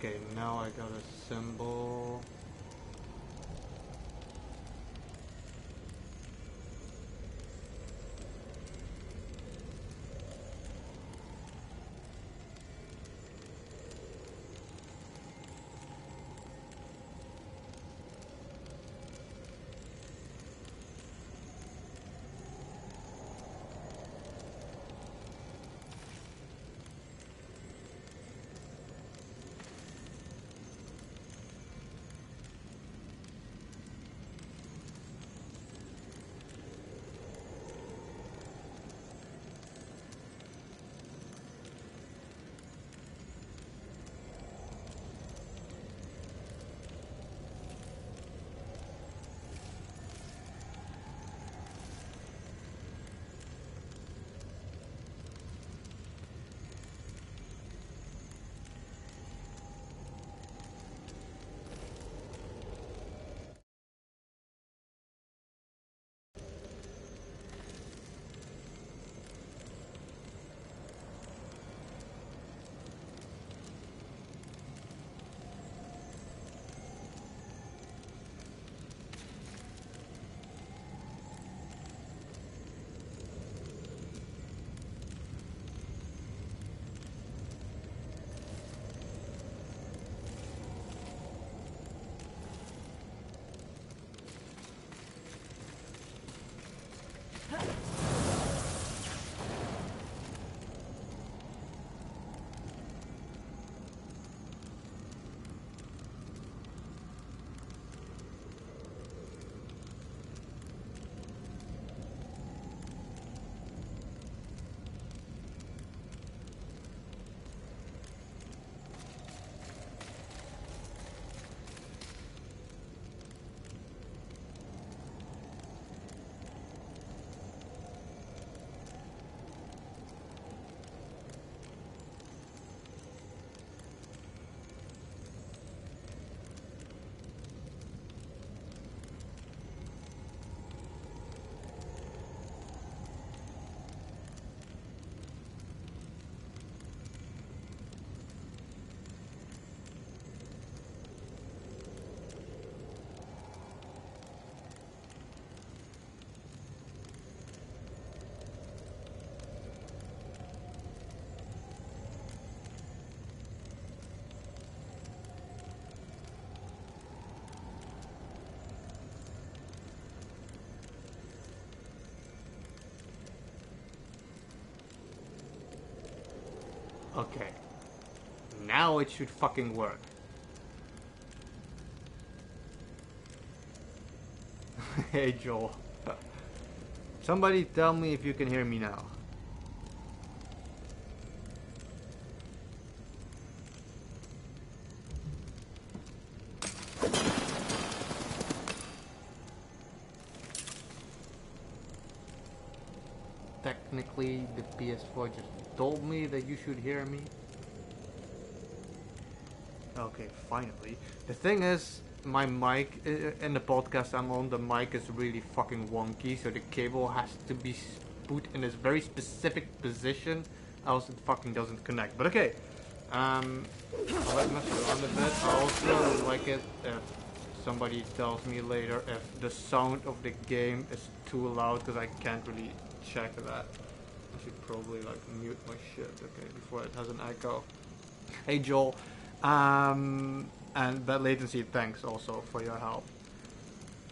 Okay, now I got a symbol. Okay. Now it should fucking work. Hey Joel. Somebody tell me if you can hear me now. Technically, the PS4 just told me that you should hear me. Okay, finally. The thing is, my mic in the podcast I'm on, the mic is really fucking wonky, so the cable has to be put in this very specific position, else it fucking doesn't connect. But okay, I'll let mess around a bit. I also would like it if somebody tells me later if the sound of the game is too loud, because I can't really check that. I should probably like mute my shit, okay, before it has an echo. Hey Joel. And that latency, thanks also for your help.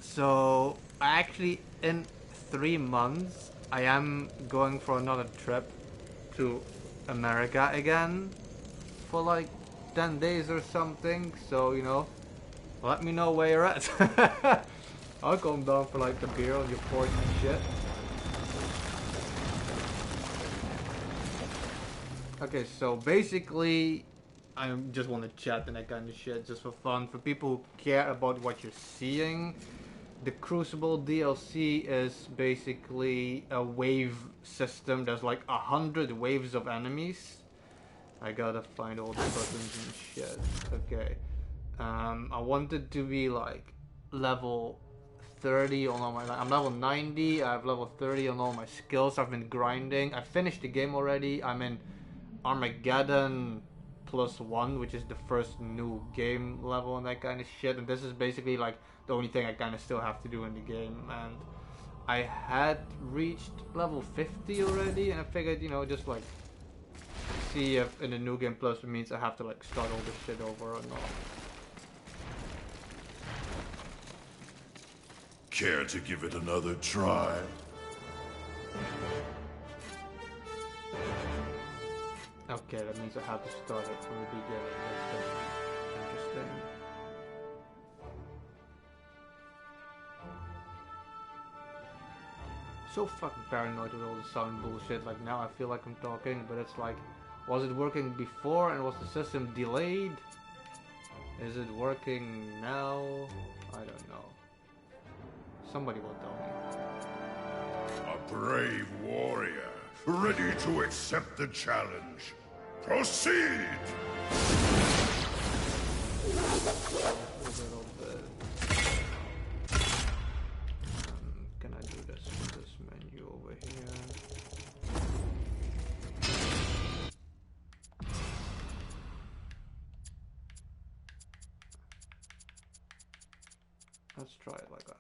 So, actually, in 3 months, I am going for another trip to America again for like 10 days or something. So, you know, let me know where you're at. I'll come down for like the beer on your porch and shit. Okay, so basically, I just want to chat and that kind of shit just for fun. For people who care about what you're seeing, the Crucible DLC is basically a wave system. There's like 100 waves of enemies. I gotta find all the buttons and shit. Okay. I wanted to be like level 30 on all my... I'm level 90, I have level 30 on all my skills. I've been grinding. I finished the game already. I'm in Armageddon +1, which is the first new game level and that kind of shit. And this is basically like the only thing I kind of still have to do in the game. And I had reached level 50 already, and I figured, you know, just like see if in the new game plus it means I have to like start all this shit over or not. Care to give it another try? Okay, that means I have to start it from the beginning. That's interesting. So fucking paranoid with all the sound bullshit. Like now I feel like I'm talking, but it's like, was it working before and was the system delayed? Is it working now? I don't know. Somebody will tell me. A brave warrior, ready to accept the challenge. Proceed! Can I do this with this menu over here? Let's try it like that.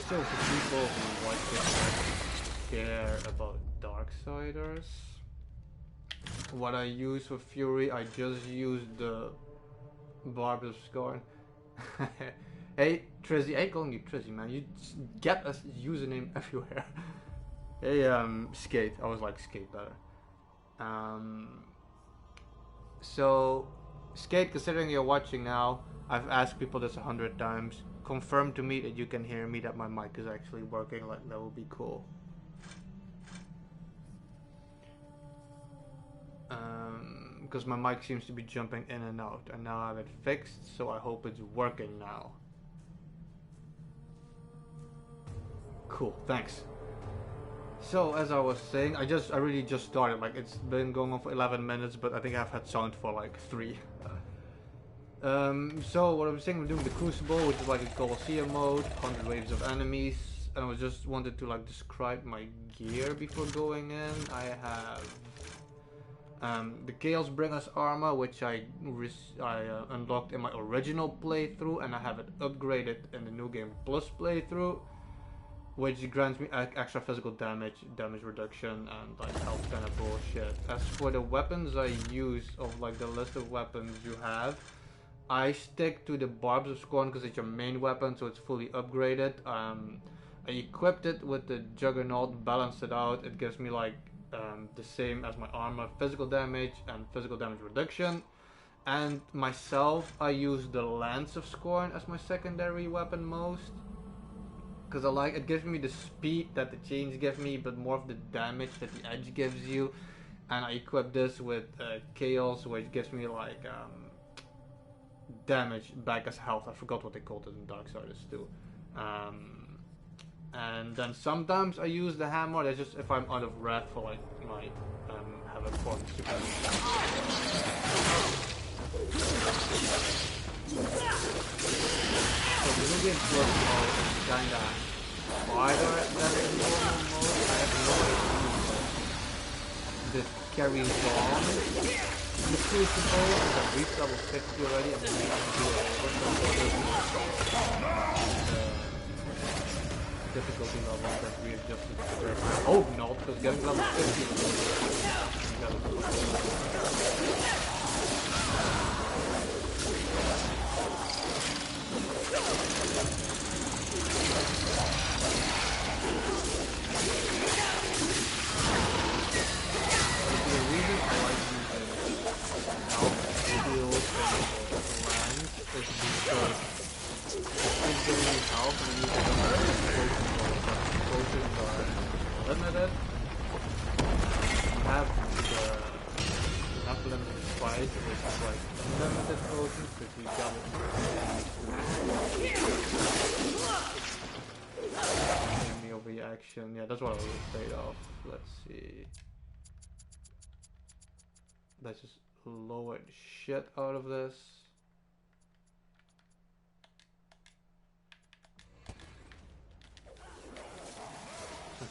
So for people who watch this care about Darksiders, what I use for Fury, I just use the Barbs of Scorn. Hey Trizzy, I ain't calling you Trizzy, man. You get a username everywhere. Hey Skate, I was like Skate better. So Skate, considering you're watching now, I've asked people this 100 times. Confirm to me that you can hear me, that my mic is actually working. Like, that would be cool. Because my mic seems to be jumping in and out, and now I have it fixed, so I hope it's working now. Cool, thanks. So as I was saying, I really just started. Like, it's been going on for 11 minutes, but I think I've had sound for like 3. So what I was saying, I'm doing the Crucible, which is like a Colosseum mode, 100 waves of enemies, and I just wanted to like describe my gear before going in. I have the Chaos Bringer's armor, which I unlocked in my original playthrough, and I have it upgraded in the New Game Plus playthrough, which grants me extra physical damage reduction, and like health kind of bullshit. As for the weapons I use, of like the list of weapons you have, I stick to the Barbs of Scorn because it's your main weapon, so it's fully upgraded. I equipped it with the Juggernaut, balanced it out. It gives me like the same as my armor, physical damage and physical damage reduction. And myself, I use the Lance of Scorn as my secondary weapon most, because I like it. Gives me the speed that the chains give me, but more of the damage that the edge gives you. And I equip this with Chaos, which gives me like damage back as health. I forgot what they called it in Darksiders too. And then sometimes I use the hammer. That's just if I'm out of red for like my have a form super. So the New Game Plus mode is kinda harder than the normal mode. I have no idea that carries on. The Crucible, I've reached level 50 already, and then we can do difficulty level that we adjusted to. I hope not, because getting level 50 the reason I like is because it's giving me health and you can potions are limited. You have the limited fight, which is like unlimited potions, because you double enemy overreaction. Yeah, that's what I was afraid of. Let's see. Let's just lower the shit out of this.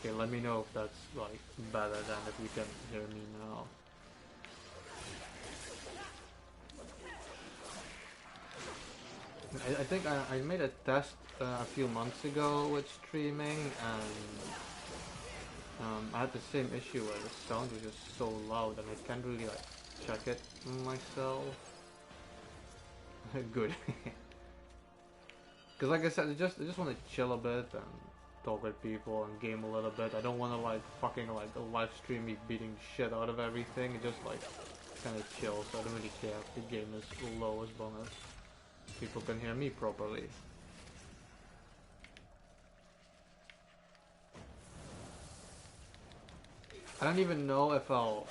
Okay, let me know if that's like better than if you can hear me now. I think I made a test a few months ago with streaming, and I had the same issue where the sound was just so loud and I can't really like check it myself. Good. Because like I said, I just want to chill a bit and talk with people and game a little bit. I don't want to like fucking like live stream me beating the shit out of everything. It just like kind of chill, so I don't really care if the game is low as long as people can hear me properly. I don't even know if I'll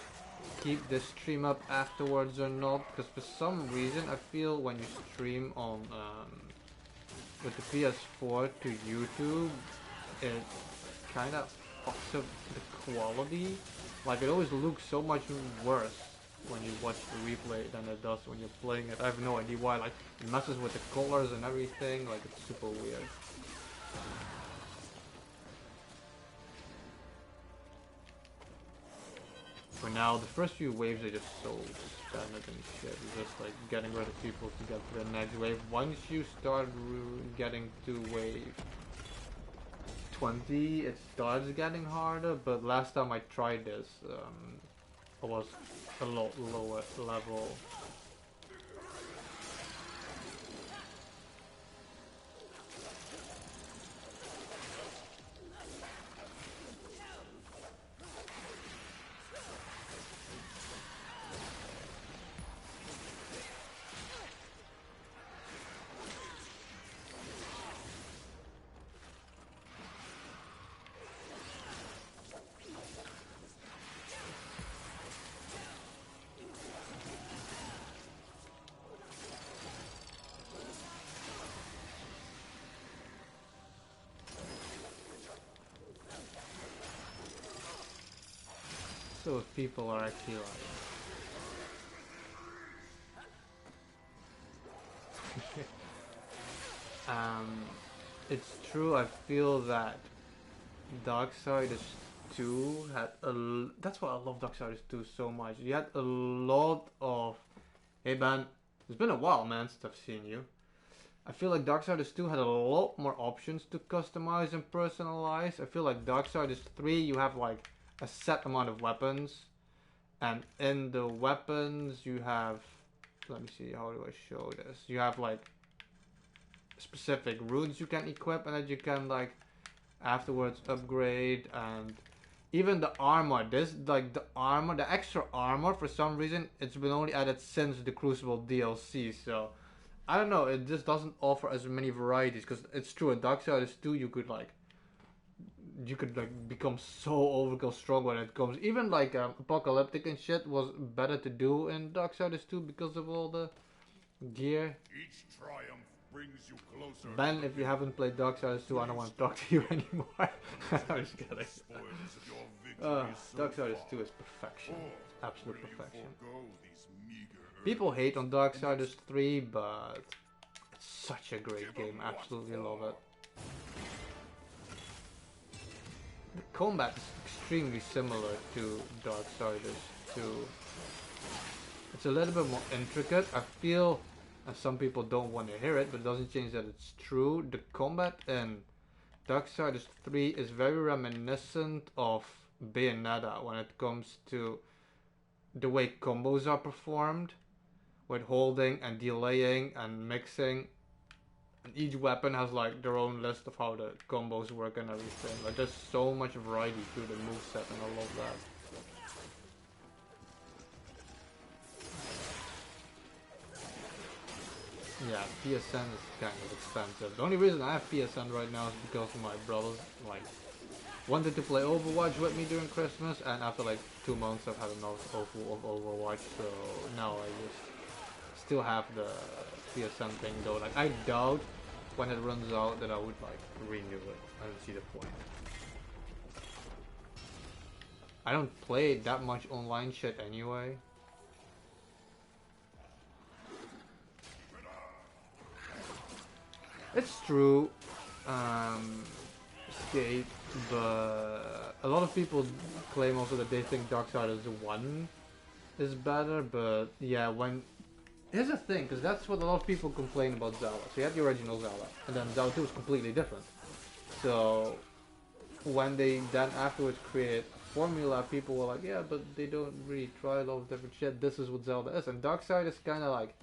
keep this stream up afterwards or not, because for some reason I feel when you stream on with the PS4 to YouTube, it kind of fucks up the quality. Like it always looks so much worse when you watch the replay than it does when you're playing it. I have no idea why. Like it messes with the colors and everything. Like it's super weird. For now, the first few waves are just so standard and shit. You're just like getting rid of people to get to the next wave. Once you start getting to wave 20, it starts getting harder. But last time I tried this, I was a lot lower level. So if people are actually like it's true, I feel that Darksiders 2 had that's why I love Darksiders 2 so much. You had a lot of, hey man, it's been a while man since I've seen you. I feel like Darksiders 2 had a lot more options to customize and personalize. I feel like Darksiders 3 you have like a set amount of weapons, and in the weapons you have, let me see, how do I show this? You have like specific runes you can equip and that you can like afterwards upgrade, and even the armor. This like the armor, the extra armor, for some reason it's been only added since the Crucible DLC. So I don't know. It just doesn't offer as many varieties, because it's true in Darksiders 2 you could like become so overkill strong when it comes. Even like apocalyptic and shit was better to do in Darksiders 2 because of all the gear. Each triumph brings you closer. Ben, if you haven't played Darksiders 2, I don't want to talk to you anymore. I'm just kidding. Darksiders 2 is perfection. Absolute perfection. People hate on Darksiders 3, but it's such a great game. Absolutely love it. The combat is extremely similar to Darksiders 2. It's a little bit more intricate. I feel, and some people don't want to hear it, but it doesn't change that it's true. The combat in Darksiders 3 is very reminiscent of Bayonetta when it comes to the way combos are performed, with holding and delaying and mixing. And each weapon has like their own list of how the combos work and everything. Like there's so much variety to the moveset, and I love that. Yeah, PSN is kind of expensive. The only reason I have PSN right now is because my brothers like wanted to play Overwatch with me during Christmas, and after like 2 months I've had enough of Overwatch, so now I just still have the PSN thing though. Like I doubt when it runs out that I would like renew it. I don't see the point. I don't play that much online shit anyway. It's true. Skate But a lot of people claim also that they think Darksiders 1 is better, but yeah, when... Here's the thing, because that's what a lot of people complain about Zelda. So you had the original Zelda, and then Zelda 2 was completely different. So when they then afterwards created Formula, people were like, yeah, but they don't really try a lot of different shit. This is what Zelda is. And Darksiders is kind of like,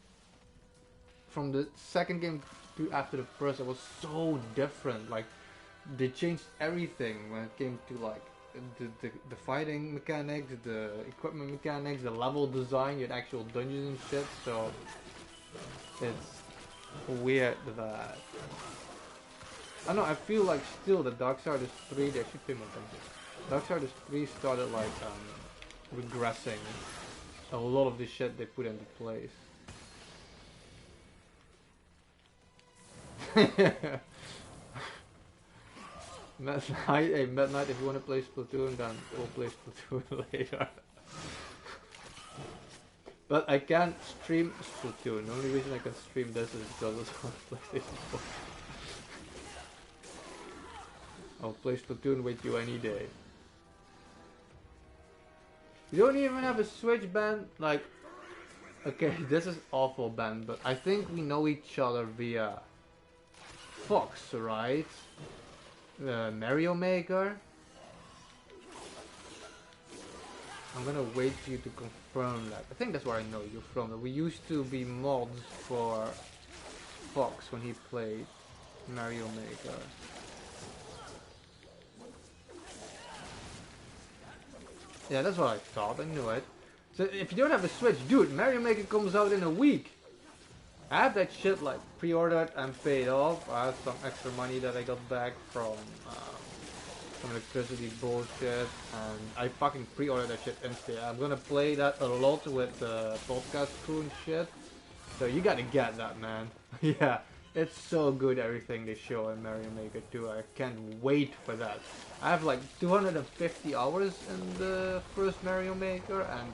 from the second game to after the first, it was so different. Like, they changed everything when it came to like the fighting mechanics, the equipment mechanics, the level design. You had actual dungeons and shit. So it's weird that I don't know. I feel like still that Darksiders 3. They should pay more attention. Darksiders 3 started like regressing a lot of the shit they put into place. Hey, Midnight, if you want to play Splatoon, then we'll play Splatoon later. But I can't stream Splatoon. The only reason I can stream this is because it's on PlayStation 4. I'll play Splatoon with you any day. You don't even have a Switch band? Like, okay, this is awful, Ben, but I think we know each other via Fox, right? Mario Maker. I'm gonna wait for you to confirm that. I think that's where I know you from. We used to be mods for Fox when he played Mario Maker. Yeah, that's what I thought. I knew it. So if you don't have a Switch, dude, Mario Maker comes out in a week. I have that shit like pre-ordered and paid off. I had some extra money that I got back from some electricity bullshit, and I fucking pre-ordered that shit instantly. I'm gonna play that a lot with the podcast crew and shit. So you gotta get that, man. Yeah, it's so good everything they show in Mario Maker 2. I can't wait for that. I have like 250 hours in the first Mario Maker, and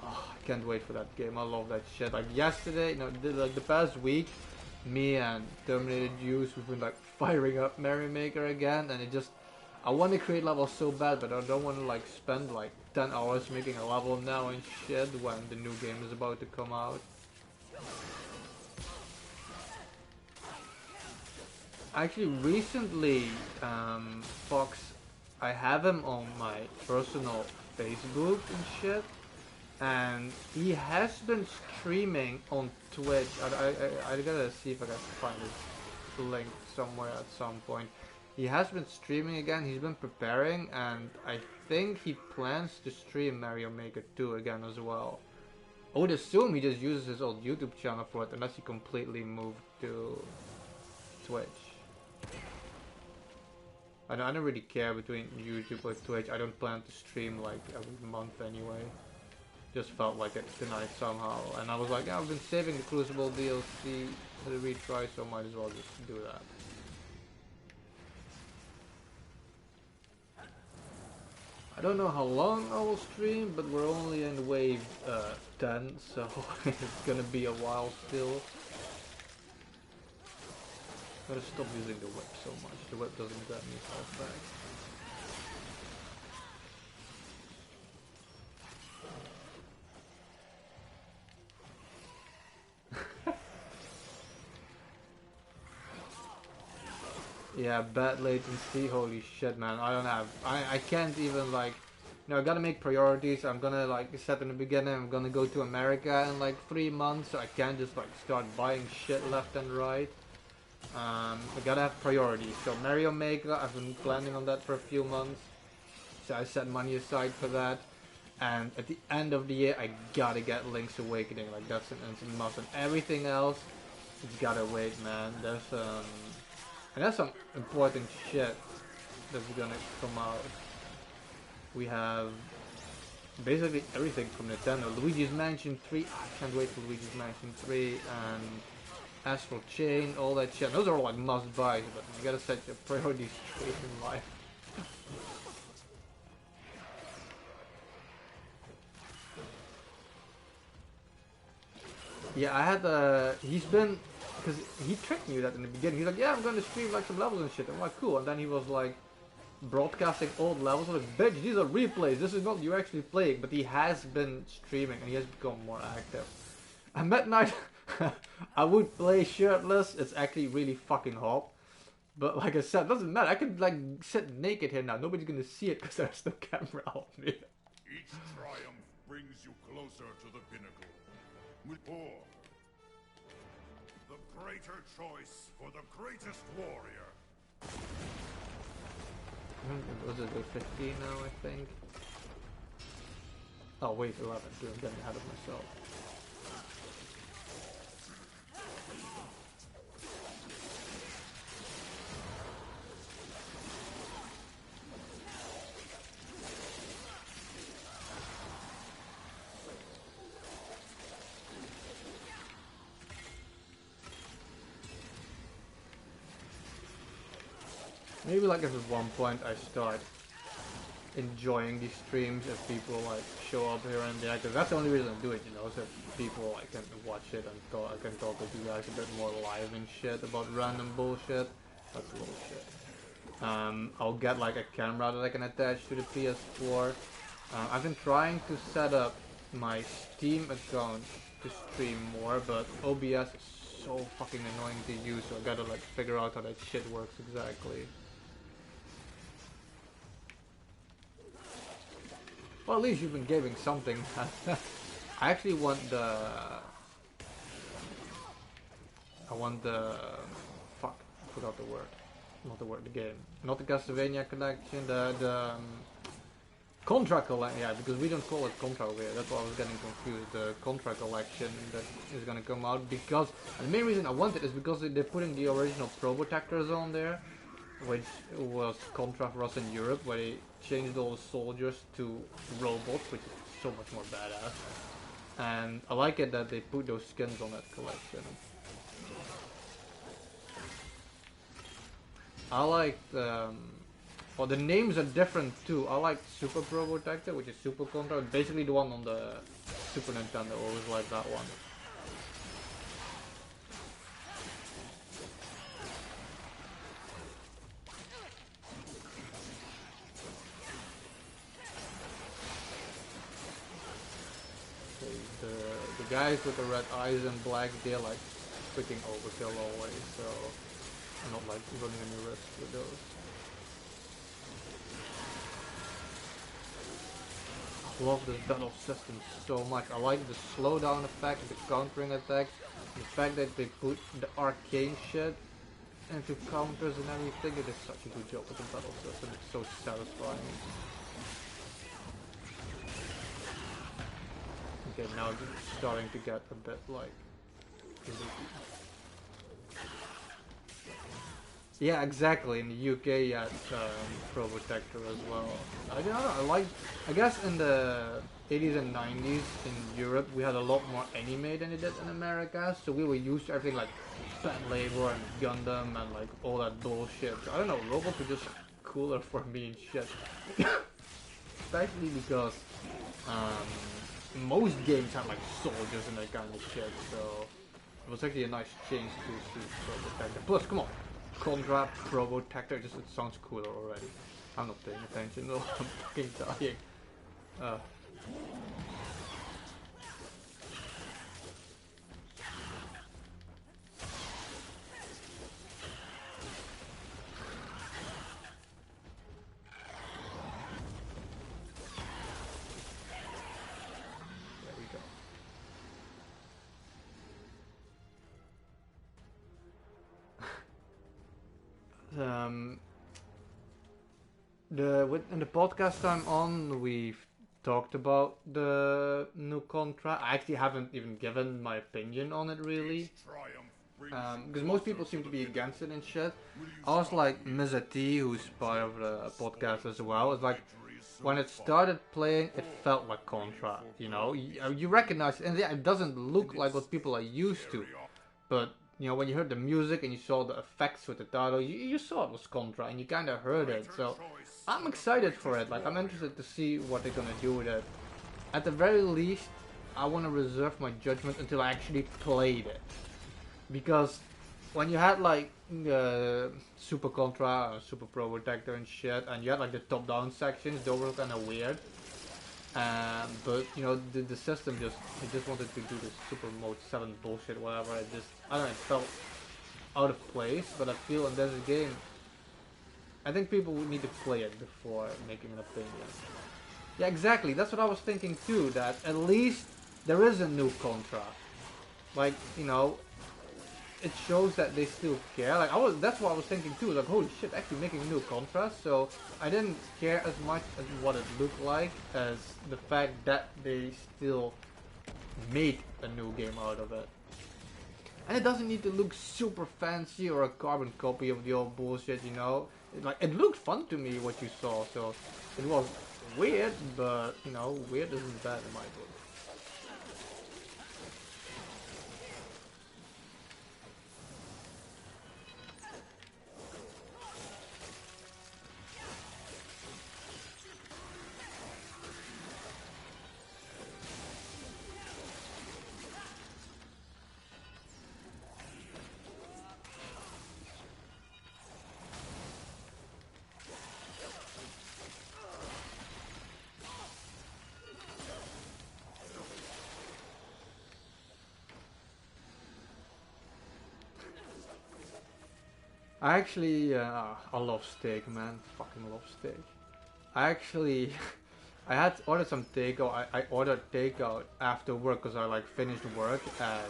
oh, I can't wait for that game. I love that shit. Like yesterday, no, like the past week, me and Terminator Juice, we've been like firing up Mario Maker again, and it just, I want to create levels so bad, but I don't want to like spend like 10 hours making a level now and shit when the new game is about to come out. Actually, recently, Fox, I have him on my personal Facebook and shit, and he has been streaming on Twitch. I gotta see if I can find his link somewhere at some point. He has been streaming again. He's been preparing, and I think he plans to stream Mario Maker 2 again as well. I would assume he just uses his old YouTube channel for it, unless he completely moved to Twitch. I don't really care between YouTube or Twitch. I don't plan to stream like every month anyway. Just felt like it tonight somehow, and I was like, yeah, I've been saving the Crucible DLC for the retry, so might as well just do that. I don't know how long I will stream, but we're only in wave 10, so it's gonna be a while still. Gotta stop using the whip so much. The whip doesn't grab me health back. Yeah, bad latency, holy shit, man. I don't have, I can't even like, you know, I gotta make priorities. I'm gonna like set in the beginning, I'm gonna go to America in like 3 months, so I can't just like start buying shit left and right. I gotta have priorities. So Mario Maker, I've been planning on that for a few months, so I set money aside for that. And at the end of the year, I gotta get Link's Awakening. Like that's an instant must. And everything else, it's gotta wait, man. There's some important shit that's gonna come out. We have basically everything from Nintendo. Luigi's Mansion 3. I can't wait for Luigi's Mansion 3 and Astral Chain, all that shit. Those are all like must buys, but you gotta set your priorities straight in life. Yeah, I had he's been, because he tricked me that in the beginning. He's like, yeah, I'm gonna stream like some levels and shit. I'm like, cool. And then he was like, broadcasting old levels. Like, bitch, these are replays. This is not you actually playing. But he has been streaming and he has become more active. At midnight, I would play shirtless. It's actually really fucking hot. But like I said, it doesn't matter. I can like sit naked here now. Nobody's gonna see it because there's no camera on me. Each triumph brings you closer to the pinnacle. Or the greater choice for the greatest warrior. Was it 15 now, I think? Oh wait, 11. Dude, I'm getting ahead of myself. Maybe like if at one point I start enjoying these streams, if people like show up here and there, because that's the only reason I do it, you know, so people I can watch it and I can talk with you guys a bit more live and shit about random bullshit. That's bullshit. I'll get like a camera that I can attach to the PS4. I've been trying to set up my Steam account to stream more, but OBS is so fucking annoying to use, so I gotta like figure out how that shit works exactly. Well, at least you've been giving something. I actually want the... fuck, I forgot the word. Not the word, the game. Not the Castlevania collection, the Contra collection. Yeah, because we don't call it Contra over here. That's why I was getting confused. The Contra collection that is gonna come out because... And the main reason I want it is because they're putting the original Probotectors on there, which was Contra for us in Europe, where they changed all the soldiers to robots, which is so much more badass. And I like it that they put those skins on that collection. I like well, the names are different too. I like Super Probotector, which is Super Contra, basically the one on the Super Nintendo. I always like that one. The guys with the red eyes and black, they're like freaking overkill always, so I'm not like running any risk with those. I love this battle system so much. I like the slowdown effect, the countering attack, the fact that they put the arcane shit into counters and everything. It is such a good job with the battle system. It's so satisfying. Okay, now it's starting to get a bit like... Yeah, exactly. In the UK, yeah, it's Probotector as well. I don't know. I guess in the 80s and 90s in Europe, we had a lot more anime than it did in America, so we were used to everything like Pet Labor and Gundam and like all that bullshit. So, I don't know. Robots were just cooler for me and shit, especially because most games had like soldiers and that kind of shit. So it was actually a nice change to Probotector. Plus, come on. Contra, Probotector, just it sounds cooler already. I'm not paying attention though, I'm fucking dying. There we go. In the podcast I'm on, we've talked about the new Contra. I actually haven't even given my opinion on it really, because most people seem to be against it and shit. I was like Mr. T, who's part of the podcast as well. It's like when it started playing, it felt like Contra. You know, you recognize it, and yeah, it doesn't look like what people are used to, but you know, when you heard the music and you saw the effects with the title, you saw it was Contra and you kind of heard it. So I'm excited for it. Like, I'm interested to see what they're gonna do with it. At the very least, I want to reserve my judgment until I actually played it, because when you had like Super Contra or Super Pro Protector and shit, and you had like the top-down sections, those were kind of weird. But you know, the system just wanted to do this Super Mode 7 bullshit, whatever. It just, I don't know, it felt out of place. But I feel in this game, I think people would need to play it before making an opinion. Yeah, exactly. That's what I was thinking too. That at least there is a new Contra. Like, you know, it shows that they still care. Like that's what I was thinking too. Like, holy shit, actually making a new Contra. So I didn't care as much as what it looked like as the fact that they still made a new game out of it. And it doesn't need to look super fancy or a carbon copy of the old bullshit, you know. It looked fun to me what you saw. So it was weird, but you know, weird isn't bad in my book. I actually, I love steak, man. Fucking love steak. I actually, I had ordered some takeout. I ordered takeout after work because I like finished work at,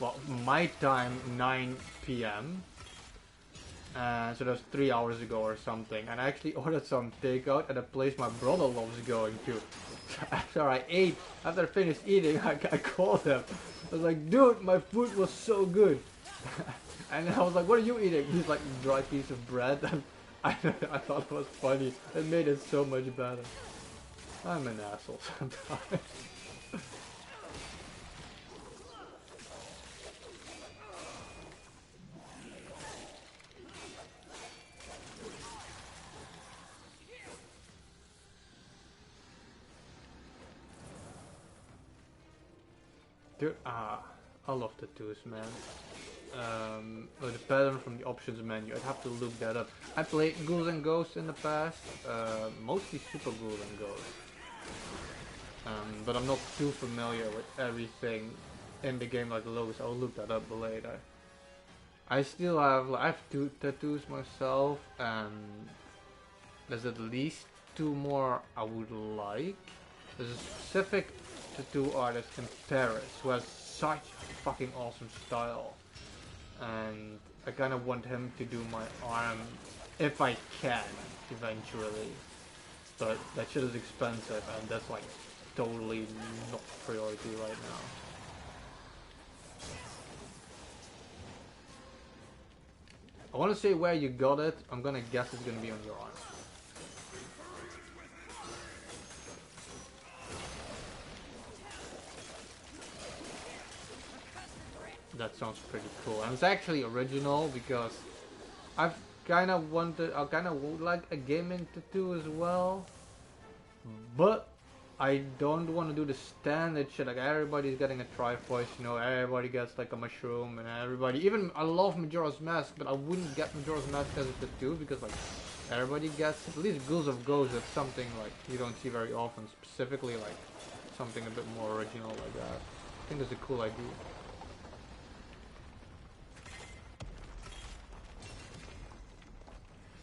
well, my time 9 p.m. So that was 3 hours ago or something. And I actually ordered some takeout at a place my brother loves going to. After I ate, after I finished eating, I called him. I was like, dude, my food was so good. And I was like, what are you eating? He's like, dry piece of bread. And I thought it was funny. It made it so much better. I'm an asshole sometimes. Dude, I love tattoos, man. The pattern from the options menu, I'd have to look that up. I played Ghouls and Ghosts in the past, mostly Super Ghouls and Ghosts. But I'm not too familiar with everything in the game like Lowe's. I'll look that up later. I still have, I have 2 tattoos myself, and there's at least 2 more I would like. There's a specific tattoo artist in Paris who has such fucking awesome style, and I kind of want him to do my arm if I can eventually, but that shit is expensive and that's like totally not priority right now. I want to say where you got it. I'm gonna guess it's gonna be on your arm. That sounds pretty cool. And it's actually original because I've kind of wanted, I kind of would like a gaming tattoo as well. But I don't want to do the standard shit. Like everybody's getting a Triforce, you know, everybody gets like a mushroom and everybody, even I love Majora's Mask, but I wouldn't get Majora's Mask as a tattoo because like everybody gets, at least Ghouls of Ghosts, that's something like you don't see very often, specifically like something a bit more original like that. I think that's a cool idea.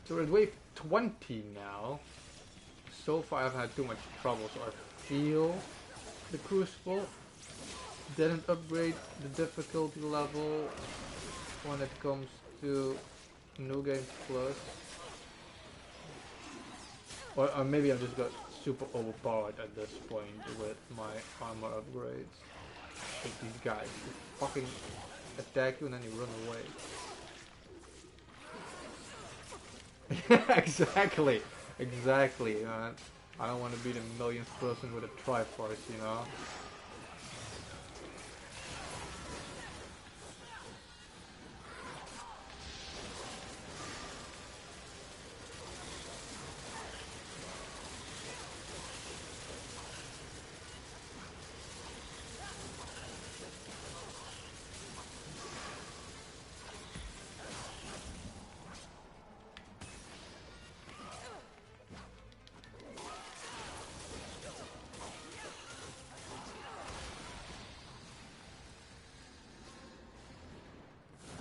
So we're at wave 20 now. So far I haven't had too much trouble, so I feel the Crucible didn't upgrade the difficulty level when it comes to New Game Plus. Or maybe I just got super overpowered at this point with my armor upgrades. Like these guys who fucking attack you and then you run away. Exactly, exactly. I don't want to be the millionth person with a Triforce, you know.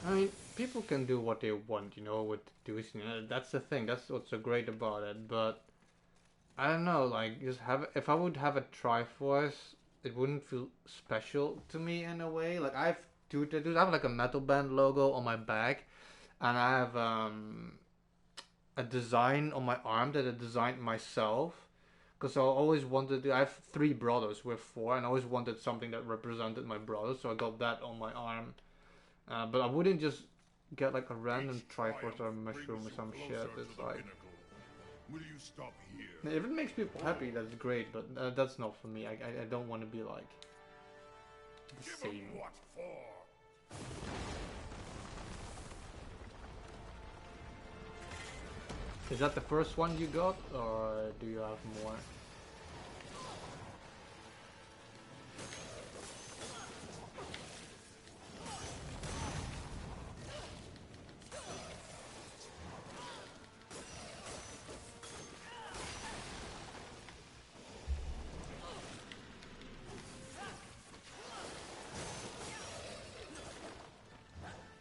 I mean, people can do what they want, you know, with Deuce. You know, that's the thing. That's what's so great about it. But I don't know, like, just have if I would have a Triforce, it wouldn't feel special to me in a way. Like I have two tattoos. I have like a metal band logo on my back, and I have a design on my arm that I designed myself. Because I always wanted to. I have three brothers. We're four, and I always wanted something that represented my brothers. So I got that on my arm. But I wouldn't just get like a random Triforce or a mushroom or some shit. It's like. Will you stop here? If it makes people happy, that's great, but that's not for me. I don't want to be like the Give same. 'em what for? Is that the first one you got, or do you have more?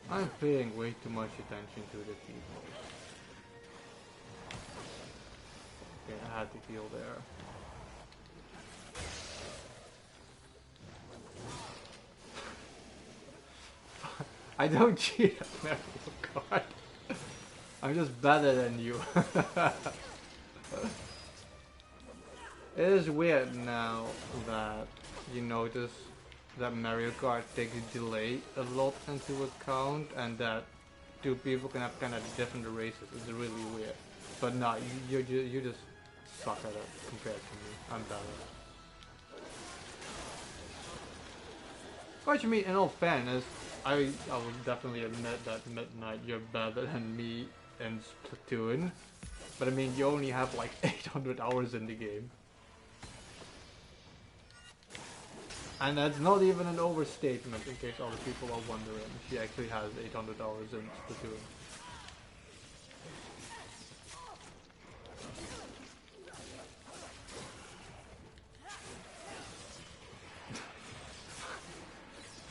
I'm paying way too much attention to the people. Okay, I had to heal there. I don't cheat at Mario Kart. I'm just better than you. It is weird now that you notice that Mario Kart takes delay a lot into account, and that two people can have kind of different races. It's really weird. But no, you just suck at it compared to me. I'm better. What you mean? In all fairness, I will definitely admit that Midnight you're better than me in Splatoon. But I mean, you only have like 800 hours in the game. And that's not even an overstatement, in case other people are wondering. She actually has 800 hours in Splatoon.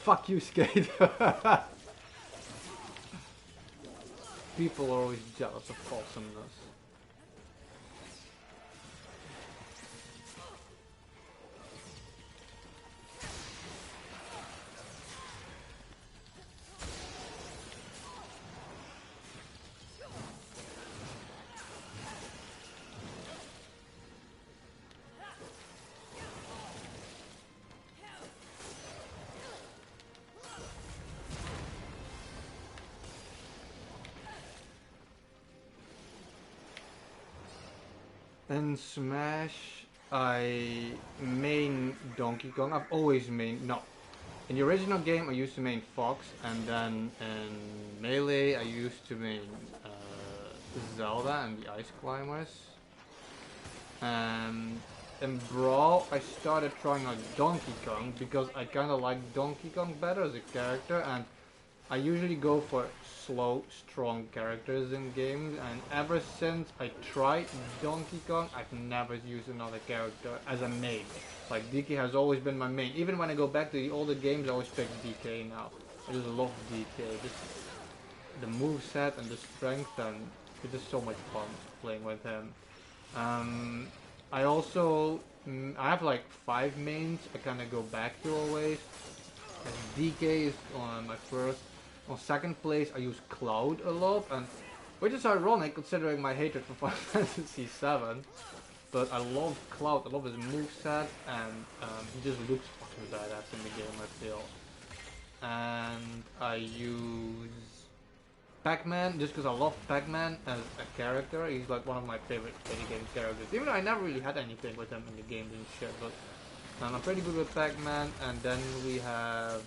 Fuck you, Skate! People are always jealous of wholesomeness. In Smash, I main Donkey Kong. I've always main. No. In the original game, I used to main Fox, and then in Melee, I used to main Zelda and the Ice Climbers. And in Brawl, I started trying out Donkey Kong because I kind of like Donkey Kong better as a character, and I usually go for slow, strong characters in games, and ever since I tried Donkey Kong, I've never used another character as a main. Like, DK has always been my main. Even when I go back to the older games, I always pick DK now. I just love DK. Just the moveset and the strength, and it's just so much fun playing with him. I also, I have like 5 mains I kind of go back to always. And DK is on my first. On second place, I use Cloud a lot, and which is ironic considering my hatred for Final Fantasy VII. But I love Cloud, I love his moveset, and he just looks fucking badass in the game, I feel. And I use Pac-Man just because I love Pac-Man as a character. He's like one of my favorite video game characters. Even though I never really had anything with him in the game and shit, but I'm pretty good with Pac-Man. And then we have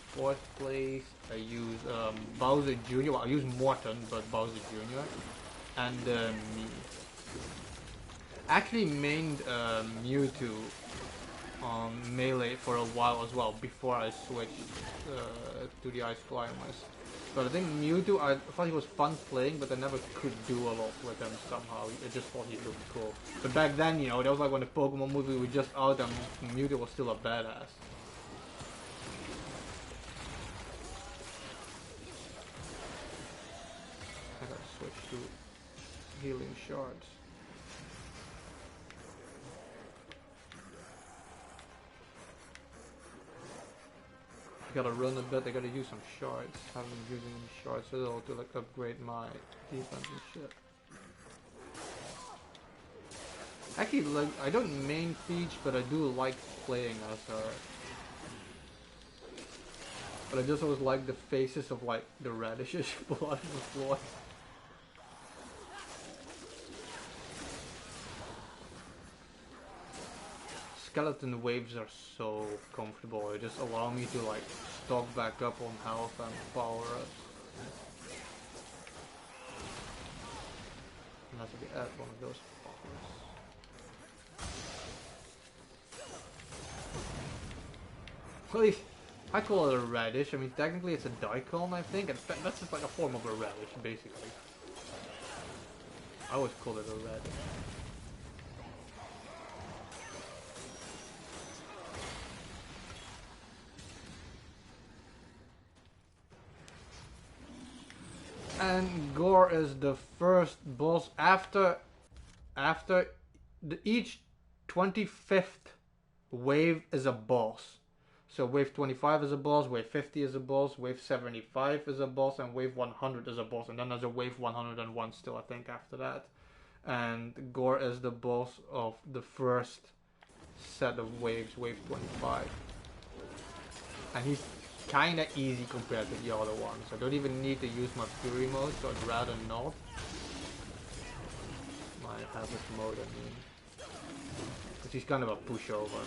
fourth place, I use Bowser Jr. Well, I use Morton, but Bowser Jr. And me. Actually mained Mewtwo on Melee for a while as well, before I switched to the Ice Climbers. But I think Mewtwo, I thought he was fun playing, but I never could do a lot with him somehow. I just thought he looked cool. But back then, you know, that was like when the Pokemon movie was just out and Mewtwo was still a badass. 2 healing shards. Gotta run a bit, I gotta use some shards. Haven't been using any shards at all to like upgrade my defense and shit. Actually, like, I don't main Siege, but I do like playing as her. But I just always like the faces of like the radishes blood on the floor. Skeleton waves are so comfortable. They just allow me to like stock back up on health and power ups. Unless we add one of those powers. Well, I call it a radish. I mean, technically it's a daikon, I think. And that's just like a form of a radish, basically. I always call it a radish. And Gore is the first boss after each 25th wave is a boss. So wave 25 is a boss, wave 50 is a boss, wave 75 is a boss, and wave 100 is a boss. And then there's a wave 101 still, I think, after that. And Gore is the boss of the first set of waves, wave 25. And he's kinda easy compared to the other ones. I don't even need to use my Fury mode, so I'd rather not. My Hazard mode, I mean. Because he's kind of a pushover.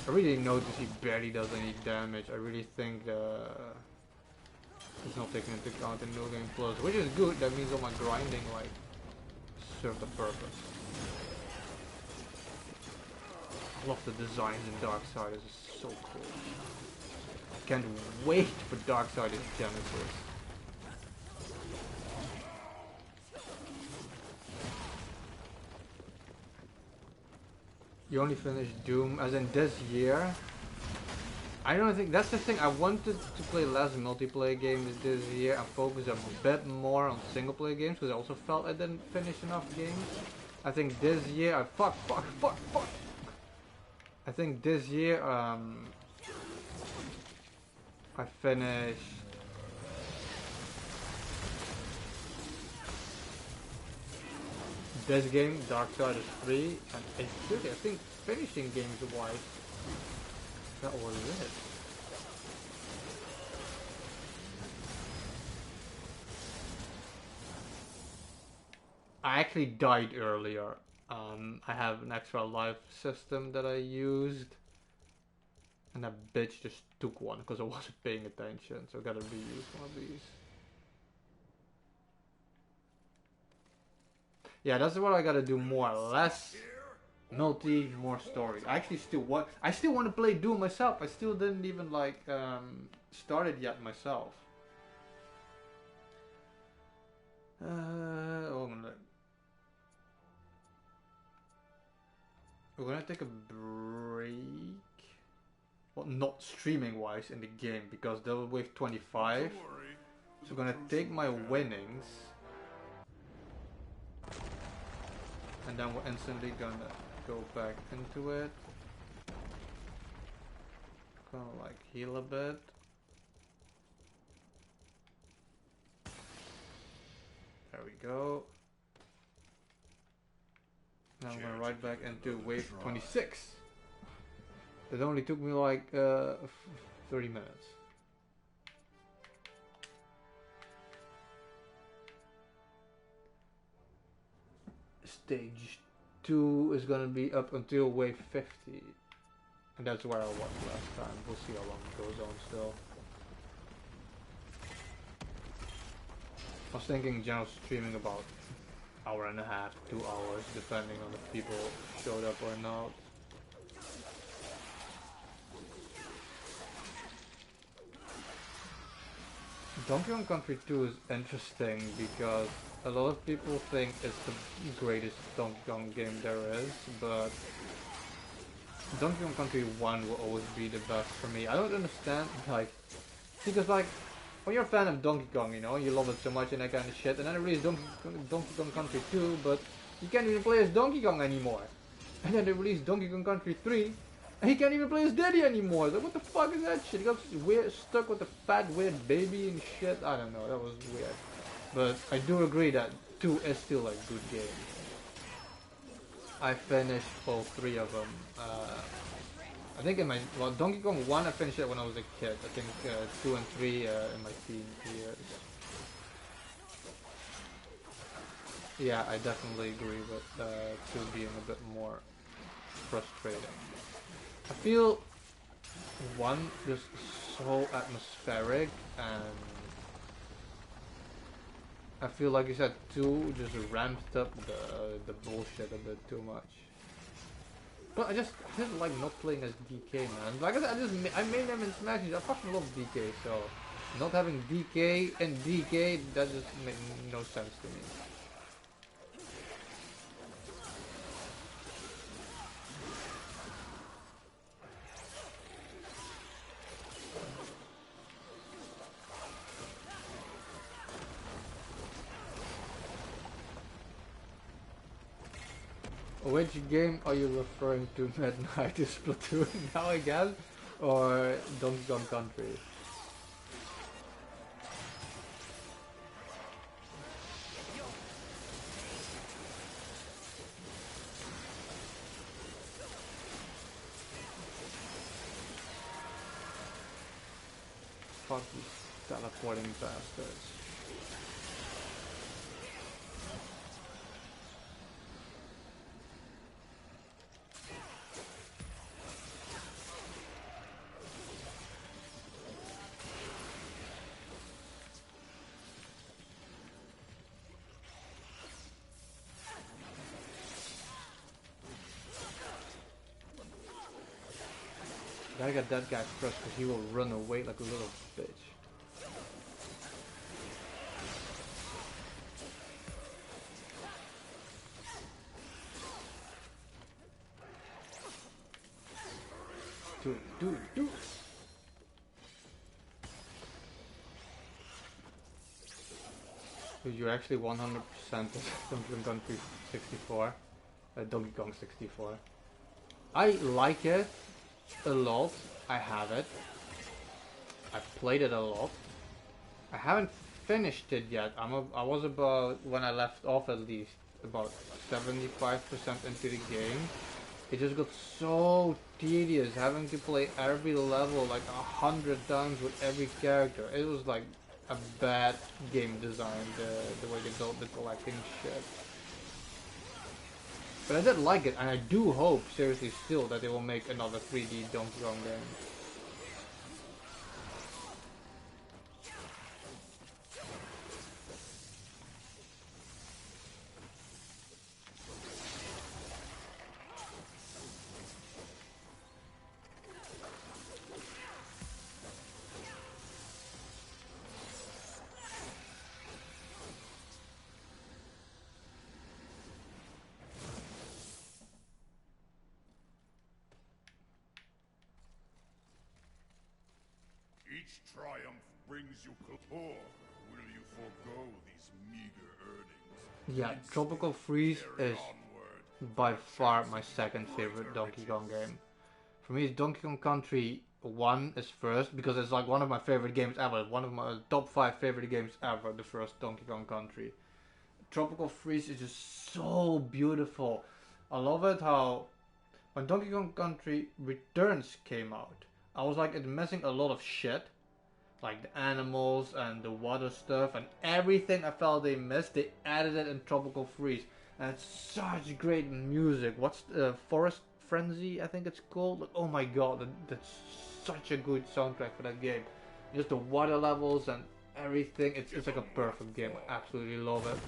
I really notice he barely does any damage. I really think he's not taking into account the no game plus, which is good. That means all my grinding like served a purpose. I love the designs in Darksiders. It's so cool. I can't wait for Darksiders Genesis. You only finished Doom, as in this year? I don't think, that's the thing, I wanted to play less multiplayer games this year and focus a bit more on single player games, because I also felt I didn't finish enough games. I think this year, fuck. I think this year, I finished this game, Darksiders 3, and it's really, I think, finishing games wise, that was it. I actually died earlier. I have an extra life system that I used, and that bitch just took one because I wasn't paying attention, so I gotta reuse one of these. Yeah, that's what I gotta do more. Less multi, more story. I actually still want to play Doom myself. I still didn't even like start it yet myself. We're gonna take a break. Well, not streaming wise in the game because they'll wave 25. So I'm gonna take my winnings. And then we're instantly gonna go back into it. Gonna like heal a bit. There we go. Now I'm going right back into wave 26. It only took me like 30 minutes. Stage 2 is going to be up until wave 50. And that's where I was last time. We'll see how long it goes on still. I was thinking general streaming about hour and a half, 2 hours, depending on if people showed up or not. Donkey Kong Country 2 is interesting because a lot of people think it's the greatest Donkey Kong game there is, but Donkey Kong Country 1 will always be the best for me. I don't understand, like, because like, when you're a fan of Donkey Kong, you know, you love it so much and that kind of shit, and then they release Donkey Kong Country 2, but you can't even play as Donkey Kong anymore. And then they released Donkey Kong Country 3, and he can't even play as Diddy anymore. Like, what the fuck is that shit? He got weird, stuck with a fat, weird baby and shit. I don't know, that was weird. But I do agree that 2 is still a good game. I finished all 3 of them. I think in my, well, Donkey Kong 1 I finished it when I was a kid. I think 2 and 3 in my teen years. Yeah, I definitely agree with 2 being a bit more frustrating. I feel 1 just so atmospheric, and I feel like you said 2 just ramped up the bullshit a bit too much. But I just like not playing as DK, man. Like I said, I made them in Smash. I fucking love DK, so not having DK and DK, that just made no sense to me. Which game are you referring to, Midnight? Is Splatoon now again? Or Donkey Kong Country? Fuck these teleporting bastards. Gotta get that guy first because he will run away like a little bitch. Do it. Dude, you're actually 100% Donkey Kong Country 64. Donkey Kong 64. I like it a lot. I have it. I've played it a lot. I haven't finished it yet. I was about, when I left off at least, about 75% into the game. It just got so tedious having to play every level like 100 times with every character. It was like a bad game design, the way they built the collecting shit. But I did like it, and I do hope, seriously still, that they will make another 3D Donkey Kong game. Each triumph brings you or will you forego these meager earnings? Yeah, Tropical Freeze is by far my second favorite Donkey Kong game. For me, Donkey Kong Country 1 is first because it's like one of my favorite games ever. One of my top 5 favorite games ever, the first Donkey Kong Country. Tropical Freeze is just so beautiful. I love it how when Donkey Kong Country Returns came out, I was like, it's missing a lot of shit. Like the animals and the water stuff and everything I felt they missed, they added it in Tropical Freeze. And it's such great music. What's the Forest Frenzy, I think it's called? Like, oh my god, that's such a good soundtrack for that game. Just the water levels and everything, it's like a perfect game. I absolutely love it.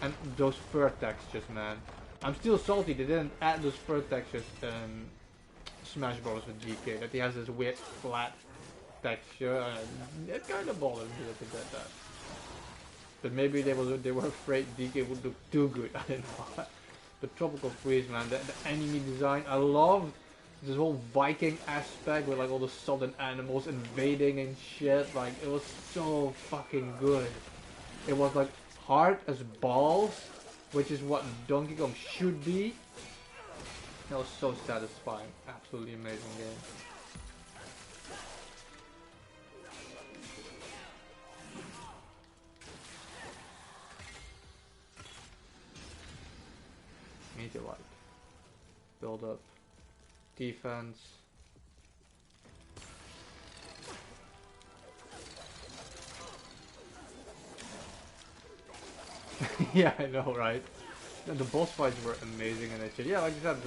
And those fur textures, man. I'm still salty they didn't add those fur textures in Smash Bros. With DK. That he has this weird flat texture. It kind of bothers me that they did that. But maybe they were afraid DK would look too good. I don't know. But Tropical Freeze, man, the enemy design, I love this whole Viking aspect with like all the southern animals invading and shit. Like it was so fucking good. It was like hard as balls, which is what Donkey Kong should be. That was so satisfying. Absolutely amazing game. Need to like build up defense. Yeah, I know, right? And the boss fights were amazing and shit. Yeah, like I said,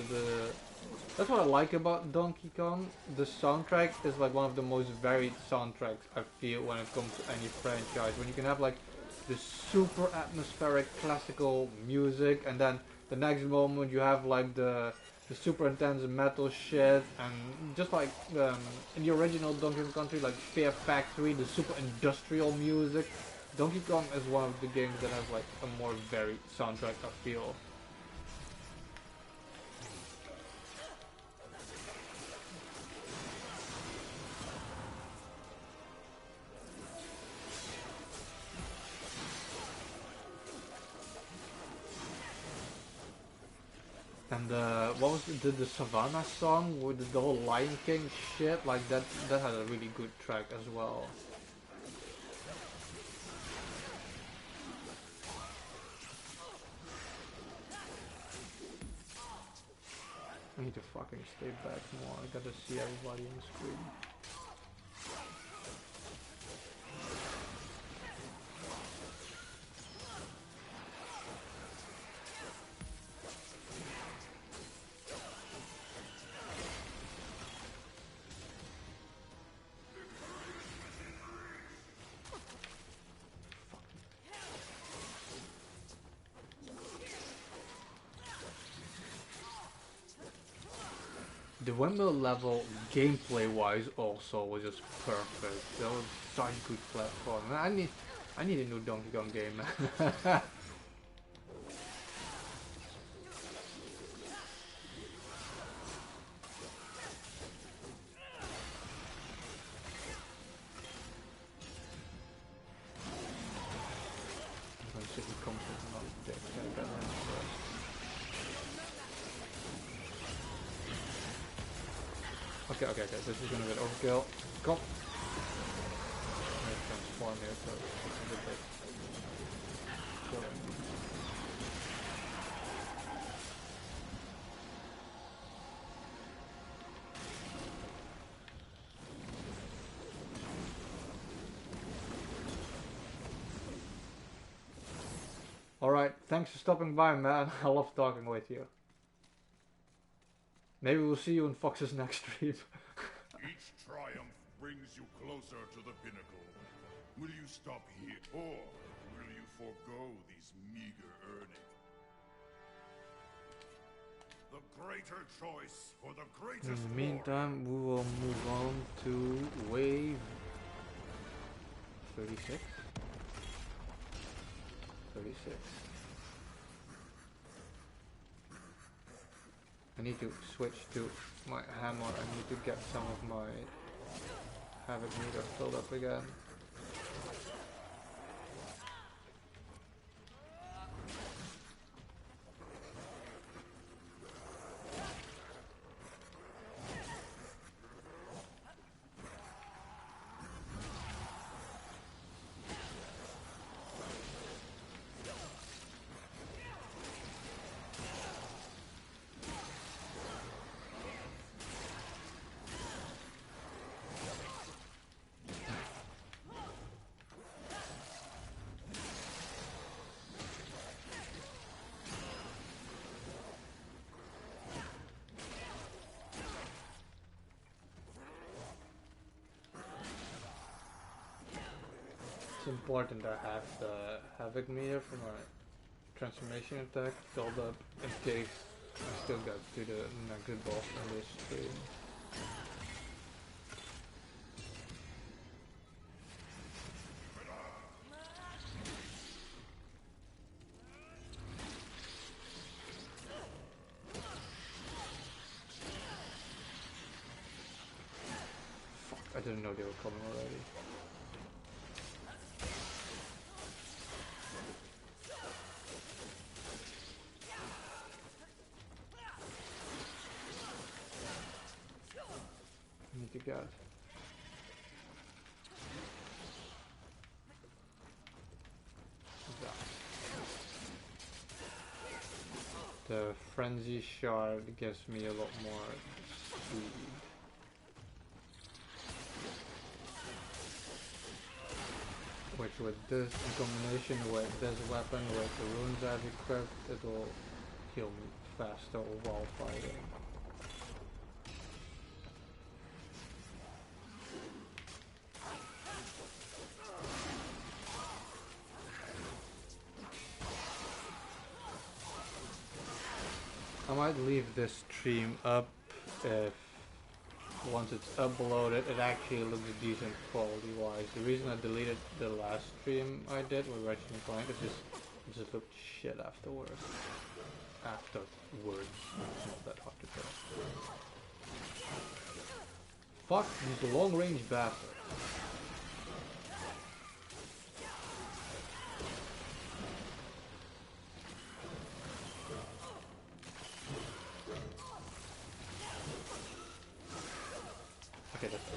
that's what I like about Donkey Kong. The soundtrack is like one of the most varied soundtracks I feel when it comes to any franchise. When you can have like this super atmospheric classical music, and then the next moment you have like the super intense metal shit, and just like in the original Donkey Kong Country, like Fear Factory, the super industrial music. Donkey Kong is one of the games that has like a more varied soundtrack, I feel. And what was the Savannah song with the whole Lion King shit? Like that had a really good track as well. I need to fucking stay back more. I gotta see everybody on the screen. The windmill level, gameplay-wise, also was just perfect. That was such good platform. I need a new Donkey Kong game, man. I'm gonna sit with comfort and not get that first. Okay, this is gonna get overkill. Come! I'm gonna transform here, so it's a bit killing. Alright, thanks for stopping by, man. I love talking with you. Maybe we'll see you in Fox's next stream. Each triumph brings you closer to the pinnacle. Will you stop here, or will you forego these meager earnings? The greater choice for the greatest In the meantime, we will move on to wave 36. 36. I need to switch to my hammer. I need to get some of my havoc meter filled up again. It's important to have the havoc meter for my transformation attack filled up in case I still get to the next boss in this stream. I didn't know they were coming already. I need to get. The frenzy shard gives me a lot more speed. Which with this, in combination with this weapon, with the runes I've equipped, it will heal me faster while fighting. I might leave this stream up if once it's uploaded it actually looks decent quality wise. The reason I deleted the last stream I did with Ratchet and Clank is it just looked shit afterwards. Afterwards. It's not that hard to tell. Fuck these long range bastards. Okay, that's it.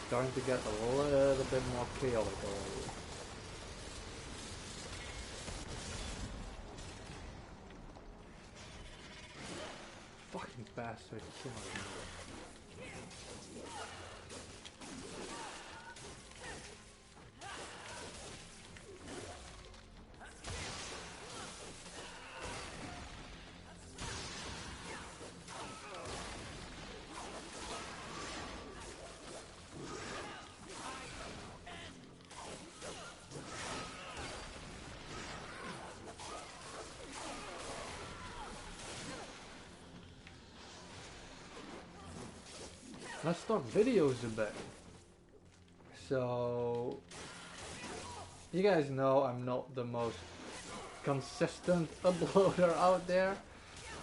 Starting to get a little bit more chaotic already. Fucking bastard, kill me. Let's talk videos a bit. So, you guys know I'm not the most consistent uploader out there.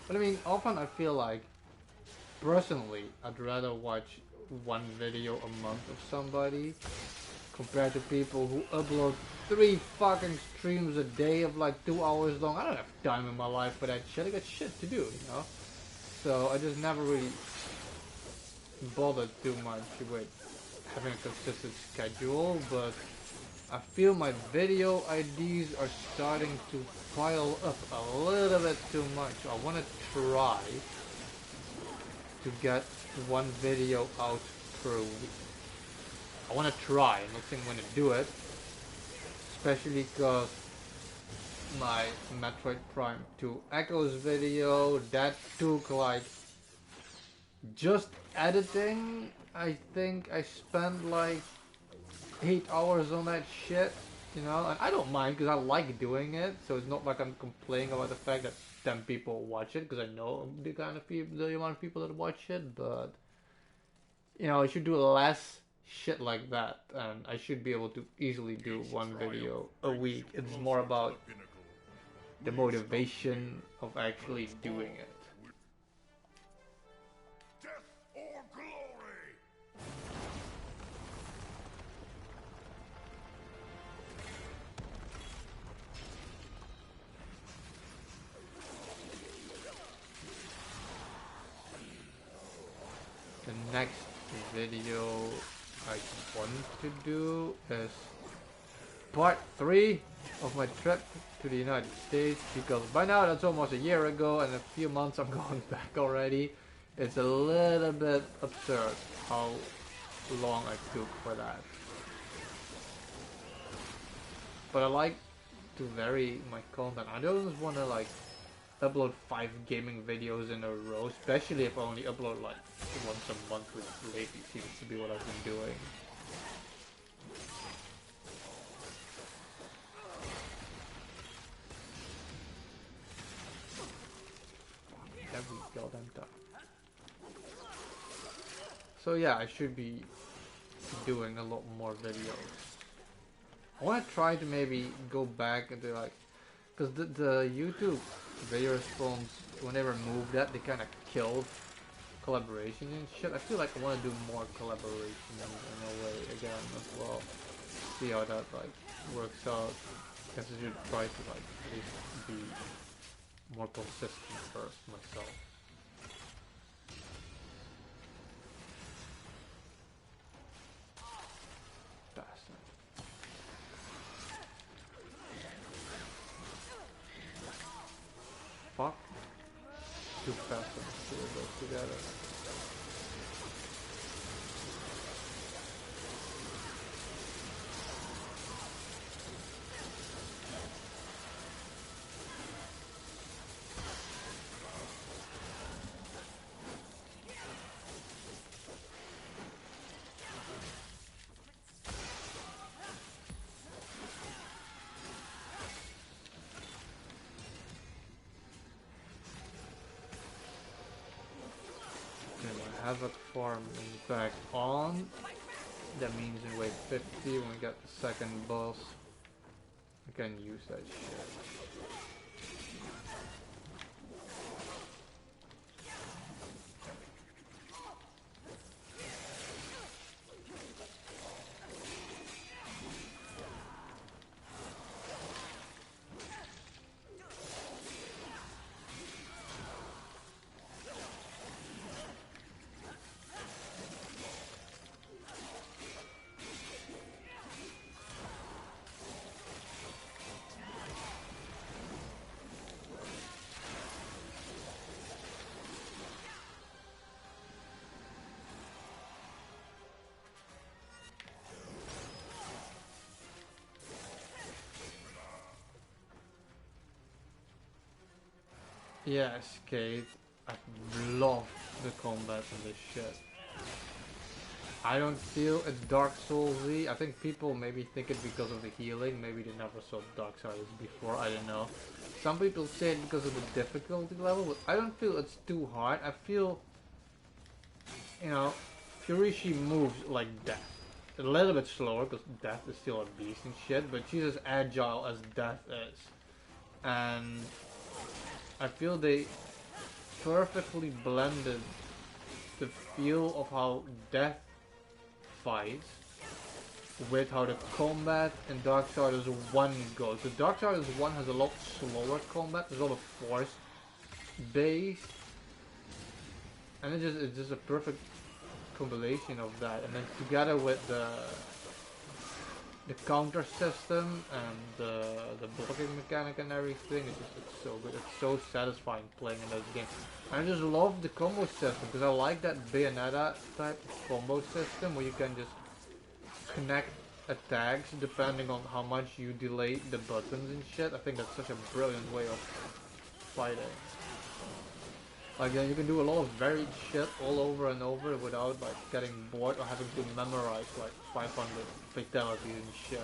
But I mean, often I feel like, personally, I'd rather watch one video a month of somebody compared to people who upload 3 fucking streams a day of like 2 hours long. I don't have time in my life for that shit. I got shit to do, you know? So I just never really bothered too much with having a consistent schedule, but I feel my video ideas are starting to pile up a little bit too much. I want to try to get one video out per week. I want to try, I'm not saying I'm going to do it, especially because my Metroid Prime 2 Echoes video, that took like just editing. I think I spent like 8 hours on that shit, you know, and I don't mind because I like doing it, so it's not like I'm complaining about the fact that 10 people watch it, because I know the kind of people, the amount of people that watch it, but you know, I should do less shit like that, and I should be able to easily do one video a week. It's more about the motivation of actually doing it. The next video I want to do is part 3 of my trip to the United States, because by now that's almost a year ago, and in a few months I'm going back already. It's a little bit absurd how long I took for that. But I like to vary my content. I don't just want to like upload 5 gaming videos in a row, especially if I only upload like once a month, which lately seems to be what I've been doing. Every goddamn time. So yeah, I should be doing a lot more videos. I want to try to maybe go back into like Because the YouTube video response, when they removed that, they kind of killed collaboration and shit. I feel like I want to do more collaboration in a way again as well. See how that like works out. Guess I should try to like at least be more consistent first myself. Bastard. Fuck. Too fast to do those together. Havoc farm is back on. That means in wave 50 when we get the second boss, I can use that shit. Yes, Kate. I love the combat in this shit. I don't feel it's Dark Souls-y. I think people maybe think it because of the healing. Maybe they never saw Darksiders before. I don't know. Some people say it because of the difficulty level, but I don't feel it's too hard. I feel, you know, Furishi moves like Death. A little bit slower because Death is still a beast and shit, but she's as agile as Death is. And I feel they perfectly blended the feel of how Death fights with how the combat in Darksiders 1 goes. The Darksiders 1 has a lot slower combat, there's a lot of force based, and it's just a perfect combination of that, and then together with the counter system and the blocking mechanic and everything, it's so good. It's so satisfying playing in this game. I just love the combo system because I like that Bayonetta type of combo system where you can just connect attacks depending on how much you delay the buttons and shit. I think that's such a brilliant way of fighting. Like you can do a lot of varied shit all over and over without like getting bored or having to memorize like 500 fatalities and shit.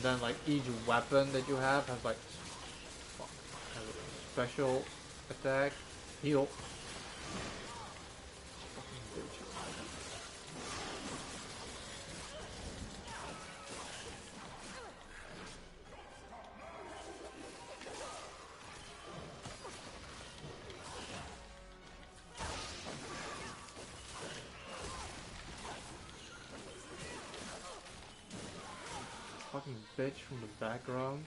Then like each weapon that you have has like has a special attack, heal. Fucking bitch from the background.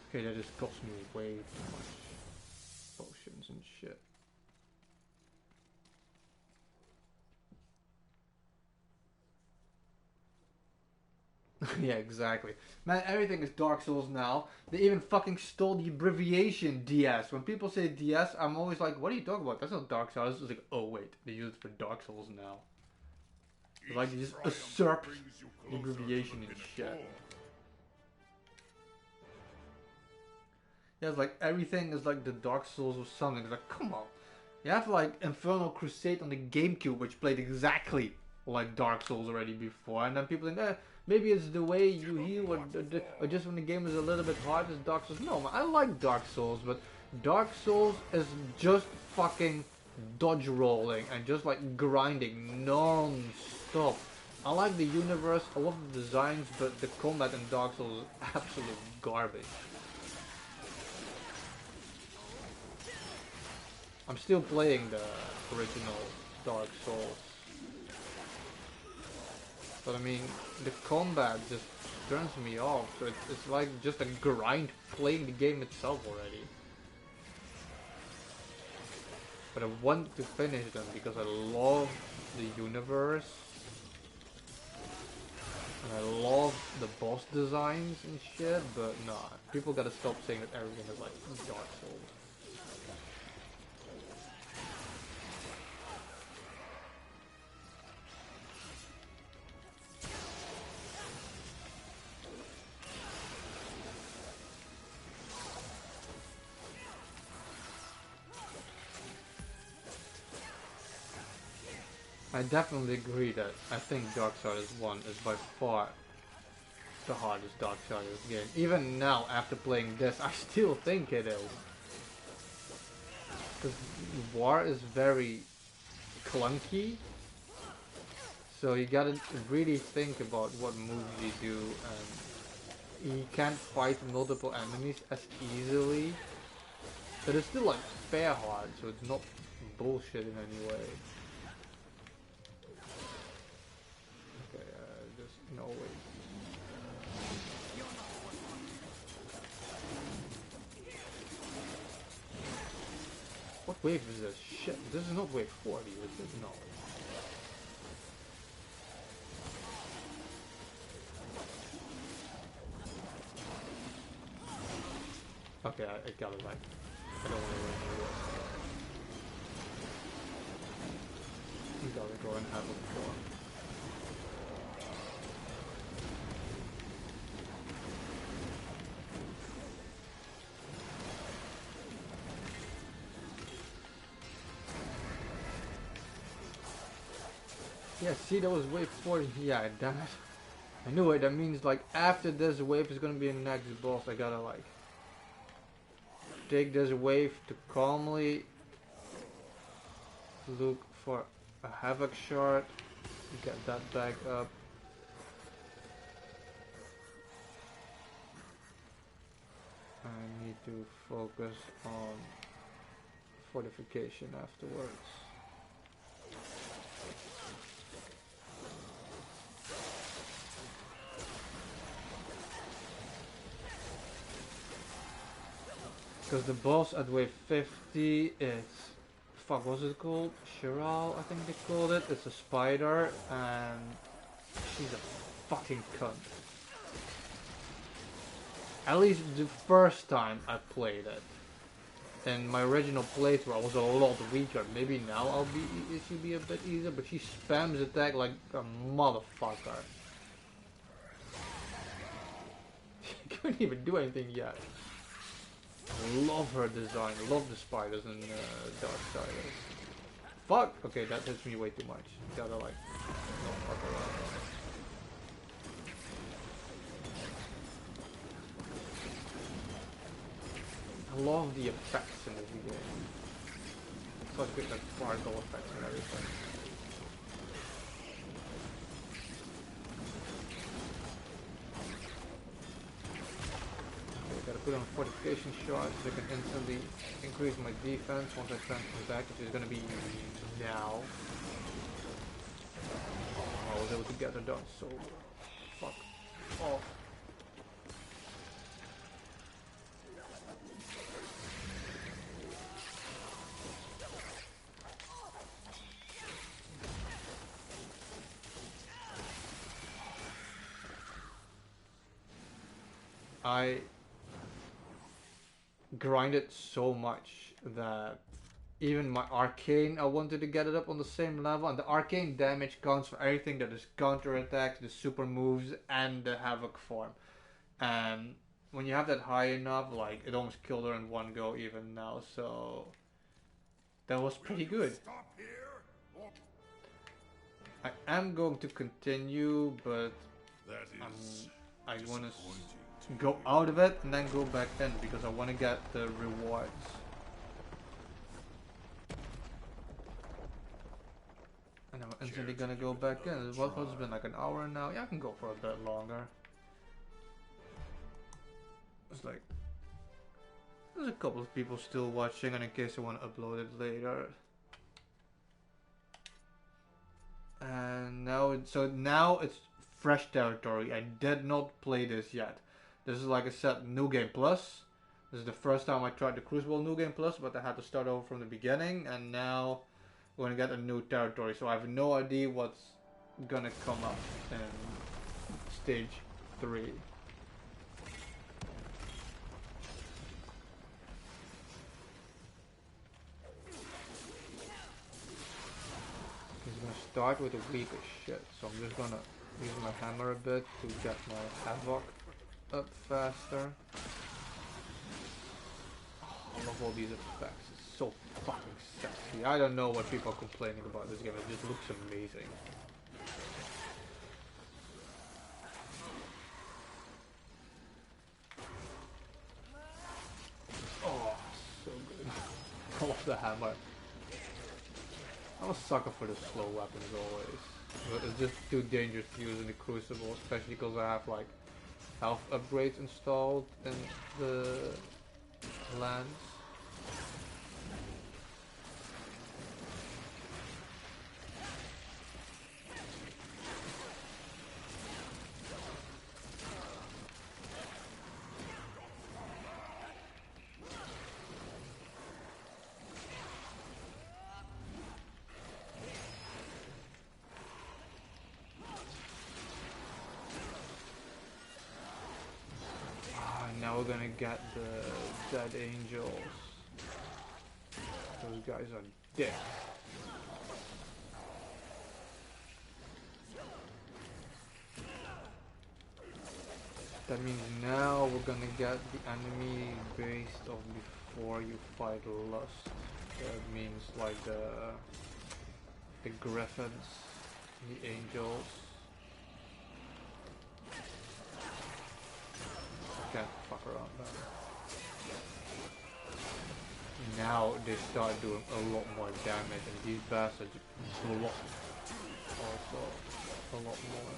Okay, that just cost me way too much potions and shit. Yeah, exactly. Man, everything is Dark Souls now. They even fucking stole the abbreviation DS. When people say DS, I'm always like, what are you talking about? That's not Dark Souls. It's like, oh wait, they use it for Dark Souls now. It's like they just usurp the abbreviation and shit. Yeah, it's like everything is like the Dark Souls or something. It's like, come on. You have like Infernal Crusade on the GameCube, which played exactly like Dark Souls already before, and then people think, maybe it's the way you heal, or just when the game is a little bit hard as Dark Souls. No, man, I like Dark Souls, but Dark Souls is just fucking dodge rolling and just like grinding non-stop. I like the universe, I love the designs, but the combat in Dark Souls is absolute garbage. I'm still playing the original Dark Souls. But I mean, the combat just turns me off, so it's like just a grind playing the game itself already. But I want to finish them because I love the universe. And I love the boss designs and shit, but nah, people gotta stop saying that everything is like Dark Souls. I definitely agree that I think Darksiders 1 is by far the hardest Darksiders game. Even now, after playing this, I still think it is. Because War is very clunky, so you gotta really think about what moves you do, and you can't fight multiple enemies as easily. But it's still like fair hard, so it's not bullshit in any way. No way. What wave is this? Shit, this is not wave 40, is it? No. Okay, I got it right. I don't want to win the risk. You gotta go and have a form. Yeah, see, that was wave 40. Yeah, damn it. I knew it. That means, like, after this wave is gonna be a next boss. I gotta, like, take this wave to calmly look for a Havoc shard. Get that back up. I need to focus on fortification afterwards. Because the boss at wave 50 is... Fuck, what's it called? Chiral, I think they called it. It's a spider, and she's a fucking cunt. At least the first time I played it. In my original playthrough I was a lot weaker. Maybe now it should be a bit easier, but she spams attack like a motherfucker. She couldn't even do anything yet. I love her design, I love the spiders in Darksiders. Fuck! Okay, that hits me way too much. Gotta like, no, fuck around. I love the effects in this game. Such good like particle effects and everything. Gotta put on a fortification shot so I can instantly increase my defense once I transfer back, which is gonna be now. I was able to get it done, so fuck off. I grinded so much that even my arcane, I wanted to get it up on the same level, and the arcane damage counts for everything that is counter attacks, the super moves, and the havoc form. And when you have that high enough, like it almost killed her in one go even now, so that was pretty good. I am going to continue, but That is I want disappointing. to go out of it and then go back in because I want to get the rewards. And I'm instantly gonna go back in. What has been like an hour now? Yeah, I can go for a bit longer. It's like there's a couple of people still watching, and in case I want to upload it later. And now, so now it's fresh territory. I did not play this yet. This is, like I said, New Game Plus. This is the first time I tried the Crucible New Game Plus, but I had to start over from the beginning, and now we're gonna get a new territory. So I have no idea what's gonna come up in stage 3. He's gonna start with a weaker shit, so I'm just gonna use my hammer a bit to get my havoc up faster. Oh, I love all these effects, it's so fucking sexy. I don't know what people are complaining about this game, it just looks amazing. Oh, so good. I love the hammer. I'm a sucker for the slow weapons always, but it's just too dangerous to use in the Crucible, especially because I have like health upgrades installed in the lands. Now we're gonna get the dead angels. Those guys are dead. That means now we're gonna get the enemy based on before you fight Lust. That means like the griffins, the angels. Can't fuck around now. Now they start doing a lot more damage, and these bastards block also a lot more.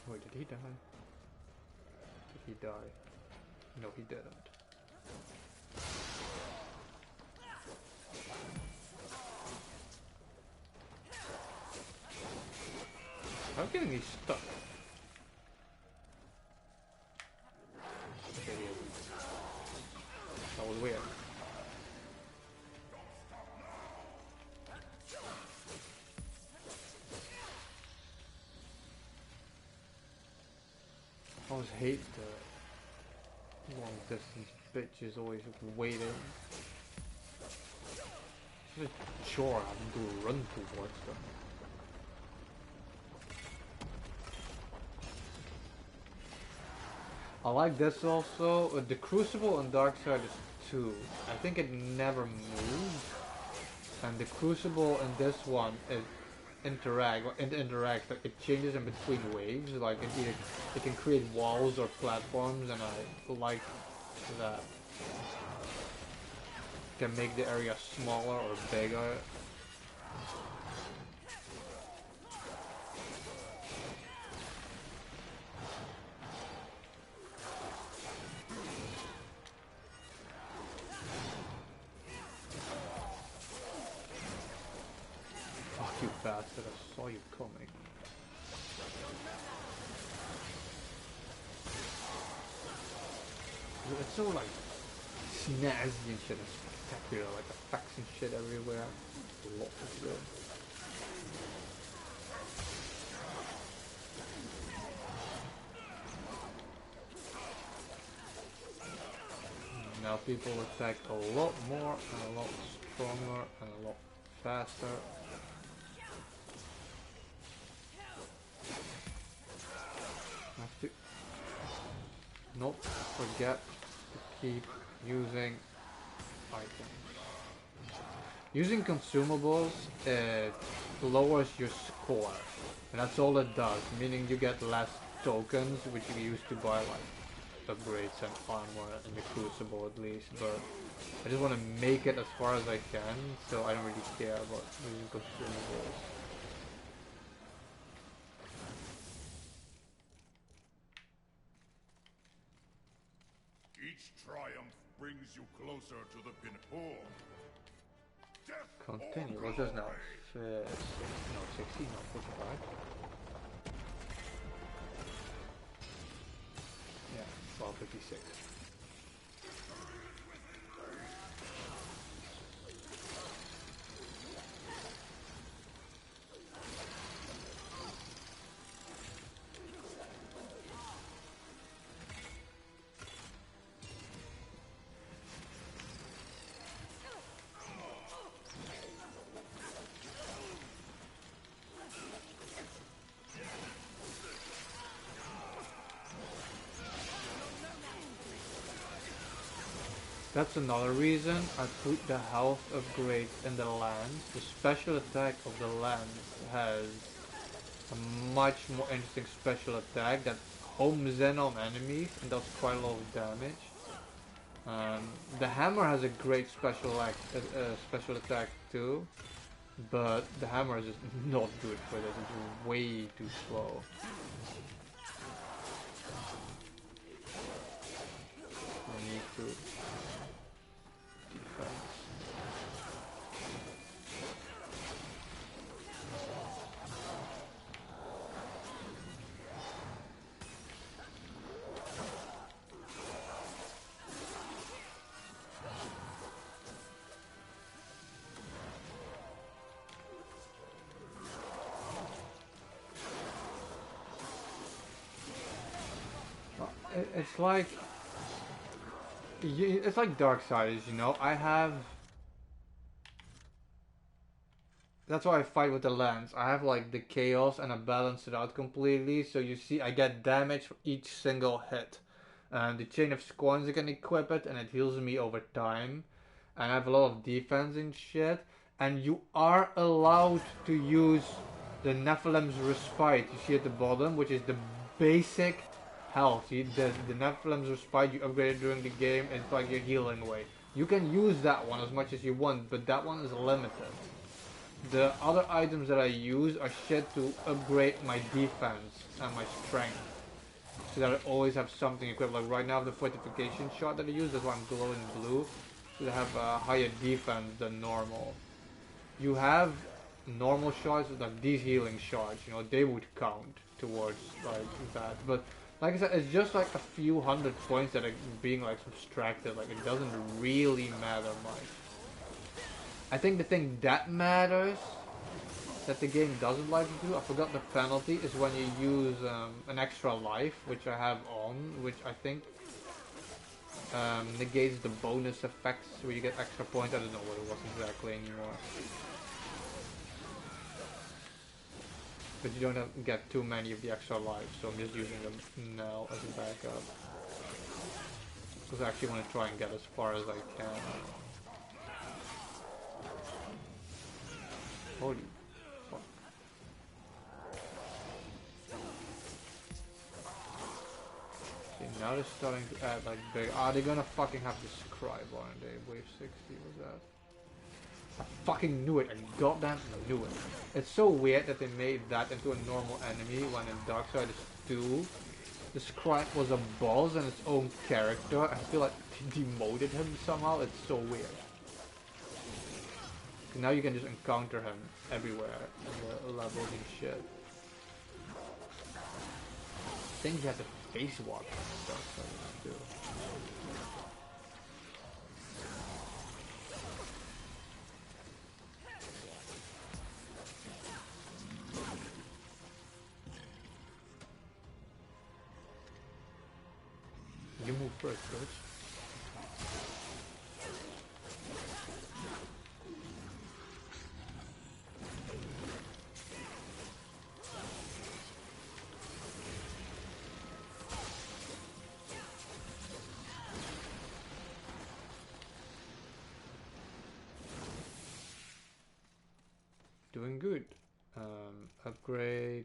Wait, did he die? Did he die? No, he didn't. I'm getting these stuck. Okay, that was weird. I always hate the long distance bitches always waiting. It's a chore having to run towards them. I like this also. The Crucible and Darksiders 2. I think it never moved. And the Crucible in this one it interacts like it changes in between waves. Like it can create walls or platforms, and I like that. It can make the area smaller or bigger. You bastard, I saw you coming. It's so like snazzy and shit and spectacular, like effects and shit everywhere. A lot of good. Now people attack a lot more and a lot stronger and a lot faster. Have to not forget to keep using items. Using consumables, it lowers your score. And that's all it does, meaning you get less tokens, which you use to buy like upgrades and armor in the Crucible at least, but I just want to make it as far as I can, so I don't really care about using consumables. Each triumph brings you closer to the pinnacle. Continue, what's this now? No, 60, no, 45. Yeah, 1256. That's another reason I put the health upgrade in the lance. The special attack of the lance has a much more interesting special attack that homes in on enemies and does quite a lot of damage. The hammer has a great special attack too, but the hammer is just not good for this. It's way too slow. I need to defense. It's like Darksiders, you know. That's why I fight with the lance. I have like the chaos and I balance it out completely. So you see, I get damage for each single hit. And the chain of scorns, I can equip it and it heals me over time. And I have a lot of defense and shit. And you are allowed to use the Nephilim's Respite. You see at the bottom, which is the basic health. The Nephilim's Respite you upgraded during the game, it's like your healing way. You can use that one as much as you want, but that one is limited. The other items that I use are shit to upgrade my defense and my strength. So that I always have something equipped. Like right now the fortification shot that I use, that's why I'm glowing blue. So I have a higher defense than normal. You have normal shots, like these healing shots, you know, they would count towards like that. But like I said, it's just like a few hundred points that are being like subtracted. Like it doesn't really matter much. I think the thing that matters, that the game doesn't like to do, I forgot the penalty, is when you use an extra life, which I have on, which I think negates the bonus effects where you get extra points. I don't know what it was exactly anymore. But you don't get too many of the extra lives, so I'm just using them now as a backup. Because I actually want to try and get as far as I can. Holy fuck. Okay, now they're starting to add like big... Ah, they're gonna fucking have the scribe, aren't they? Wave 60 was that? I fucking knew it, I goddamn knew it. It's so weird that they made that into a normal enemy when in Darksiders 2 the scribe was a boss and its own character. I feel like they demoted him somehow, it's so weird. Now you can just encounter him everywhere in the levels and shit. I think he has a face walk in Darksiders too. You move first, bitch. doing good. Upgrade.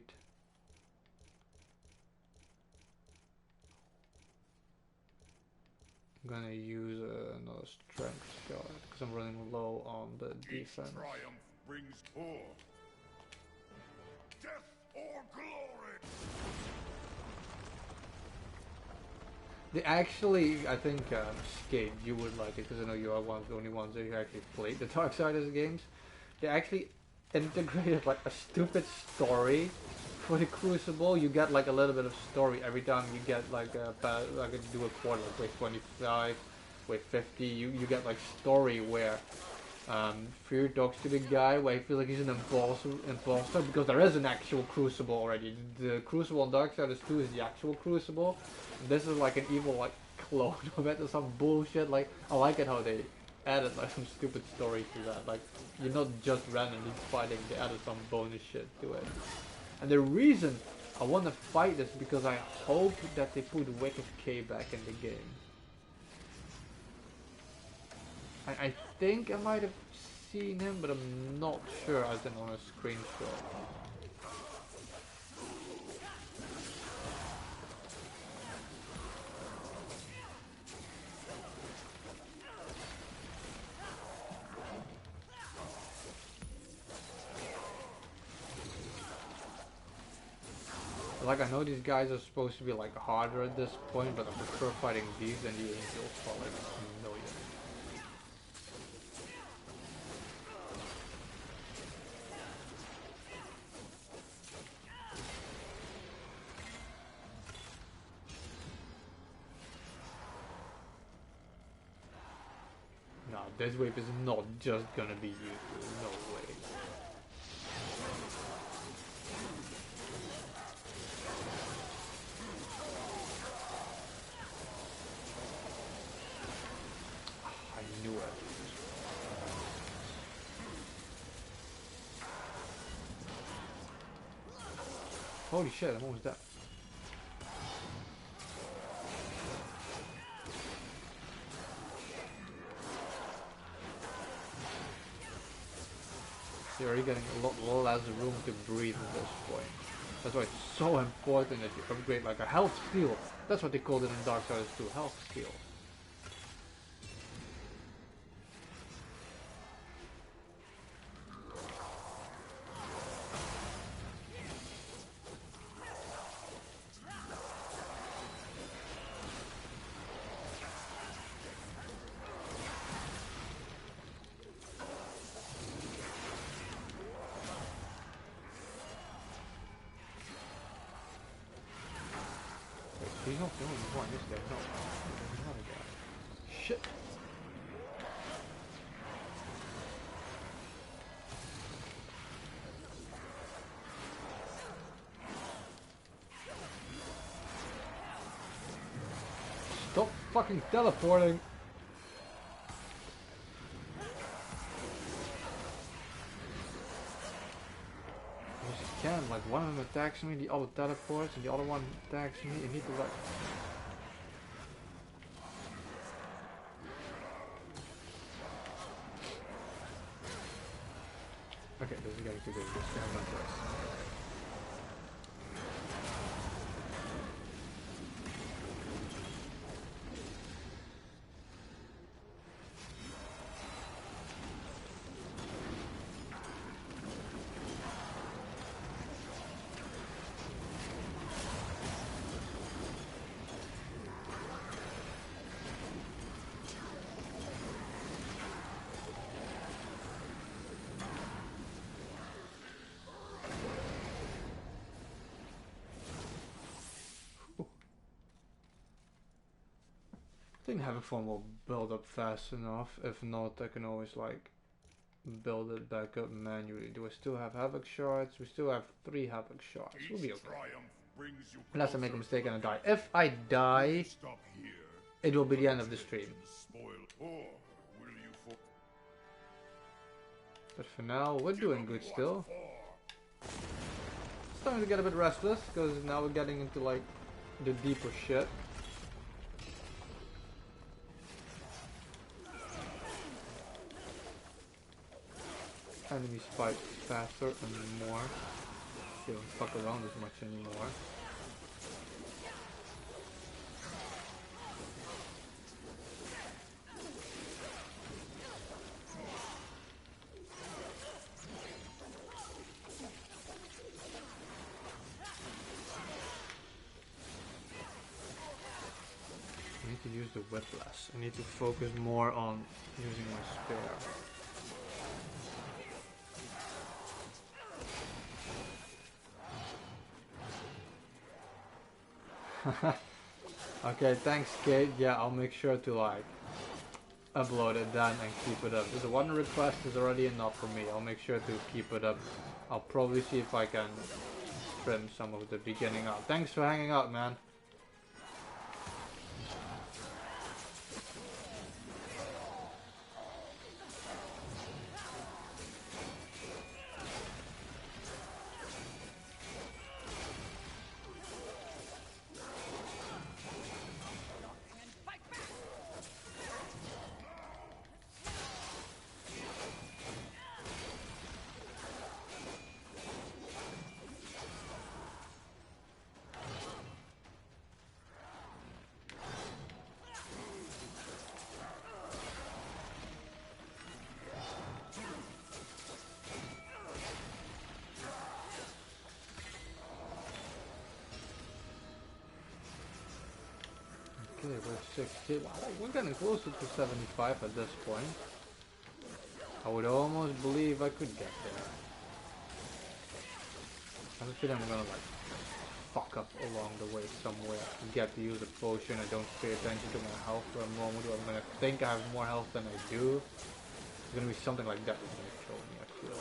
I'm gonna use another strength shot because I'm running low on the defense. Triumph brings war. Death or glory. They actually, I think, Skate, you would like it because I know you are one of the only ones that actually played the Darksiders games. They actually integrated like a stupid story for the Crucible. You get like a little bit of story every time you get like do a quarter, like wave 25, wave 50. You get like story where Fear talks to the guy where I feel like he's an imposter because there is an actual Crucible already. The Crucible in Darksiders 2 is the actual Crucible. This is like an evil like clone of it or some bullshit. Like I like it how they added like some stupid story to that. Like you're not just randomly fighting, they added some bonus shit to it. And the reason I want to fight is because I hope that they put Wicked K back in the game. I think I might have seen him, but I'm not sure as in on a screenshot. Like I know these guys are supposed to be like harder at this point, but I prefer fighting these than the angels for like a million. No, this wave is not just gonna be used. No way. I knew it. Holy shit, I'm almost dead. You're already getting a lot less room to breathe at this point. That's why it's so important that you upgrade like a health steal. That's what they called it in Darksiders 2, health steal. He's not the only one, is there? No. There's another guy. Shit. Stop fucking teleporting. Can like one of them attacks me, the other teleports, and the other one attacks me, and need to like. Okay, this is getting too big. This guy went first. I think Havoc Form will build up fast enough. If not, I can always like build it back up manually. Do I still have Havoc shards? We still have 3 Havoc shards. We'll be okay. Unless I make a mistake and I die. If I die, it will be the end of the stream. But for now, we're doing good still. It's starting to get a bit restless because now we're getting into like the deeper shit. enemies fight faster and more. They don't fuck around as much anymore. I need to use the whip less. I need to focus more on using my spare. Okay, thanks Kate. Yeah, I'll make sure to like upload it then and keep it up. The one request is already enough for me. I'll make sure to keep it up. I'll probably see if I can trim some of the beginning out. Thanks for hanging out, man. Okay, we're 60. Wow, we're getting closer to 75 at this point. I would almost believe I could get there. I have a feeling I'm gonna like fuck up along the way somewhere. Get to use a potion. I don't pay attention to my health for a moment. Or I'm gonna think I have more health than I do. It's gonna be something like that that's gonna kill me, I feel.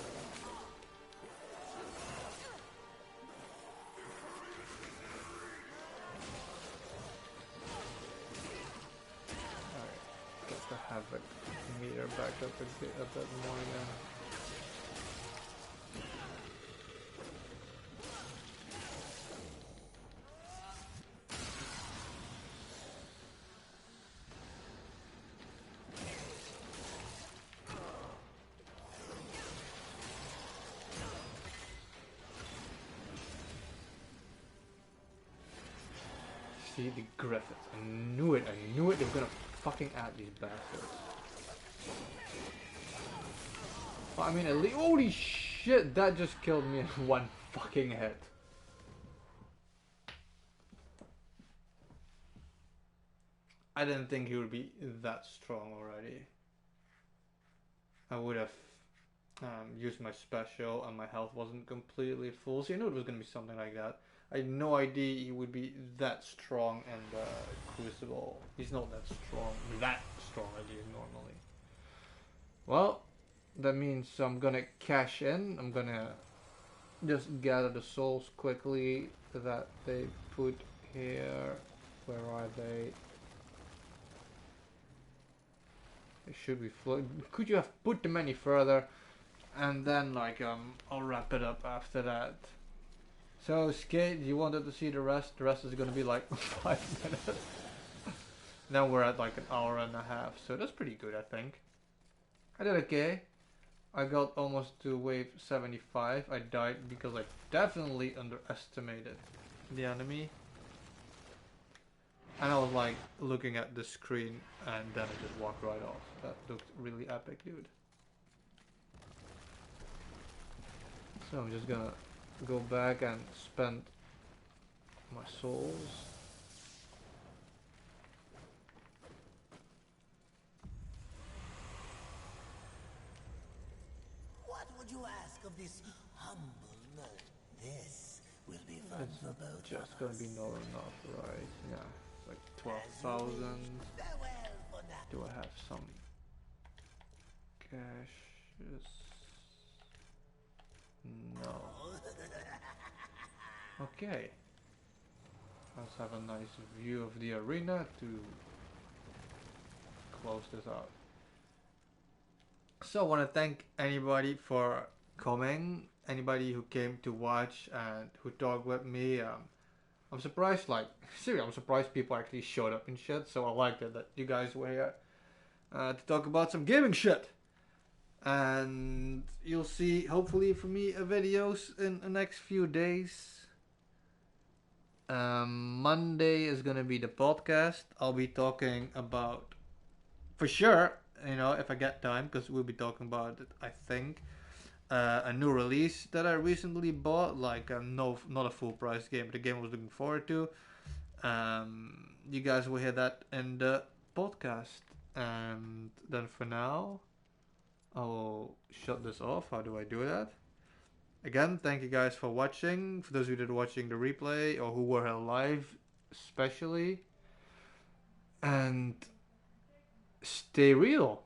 To have a meter back up a bit more again. See the Griffiths. I knew it. They were gonna fucking add these bastards. Well, I mean, at least, holy shit, that just killed me in one fucking hit. I didn't think he would be that strong already. I would have used my special and my health wasn't completely full. So I knew it was gonna be something like that. I had no idea he would be that strong in the Crucible. He's not that strong as he is normally. Well, that means I'm gonna cash in. I'm gonna just gather the souls quickly that they put here. Where are they? They should be floating. Could you have put them any further? And then like I'll wrap it up after that. So Skate, you wanted to see the rest? The rest is gonna be like 5 minutes. Now we're at like an hour and a half, so that's pretty good, I think. I did okay. I got almost to wave 75. I died because I definitely underestimated the enemy. And I was like looking at the screen and then I just walked right off. That looked really epic, dude. So I'm just gonna go back and spend my souls. What would you ask of this humble gnome? This will be fun It's for both just of gonna us. be not enough, right? Yeah, like 12,000. Farewell for now. Do I have some cash? No. Okay. Let's have a nice view of the arena to close this out. So I want to thank anybody for coming, anybody who came to watch and who talked with me. I'm surprised, like, seriously, I'm surprised people actually showed up and shit, so I liked it that you guys were here to talk about some gaming shit. And you'll see, hopefully for me, videos in the next few days. Monday is gonna be the podcast. I'll be talking about, for sure, if I get time, because we'll be talking about it, I think, a new release that I recently bought, like not a full price game, but a game I was looking forward to. You guys will hear that in the podcast. And then for now, I will shut this off. How do I do that? Again, thank you guys for watching. For those of you that are watching the replay or who were here live, especially. And stay real.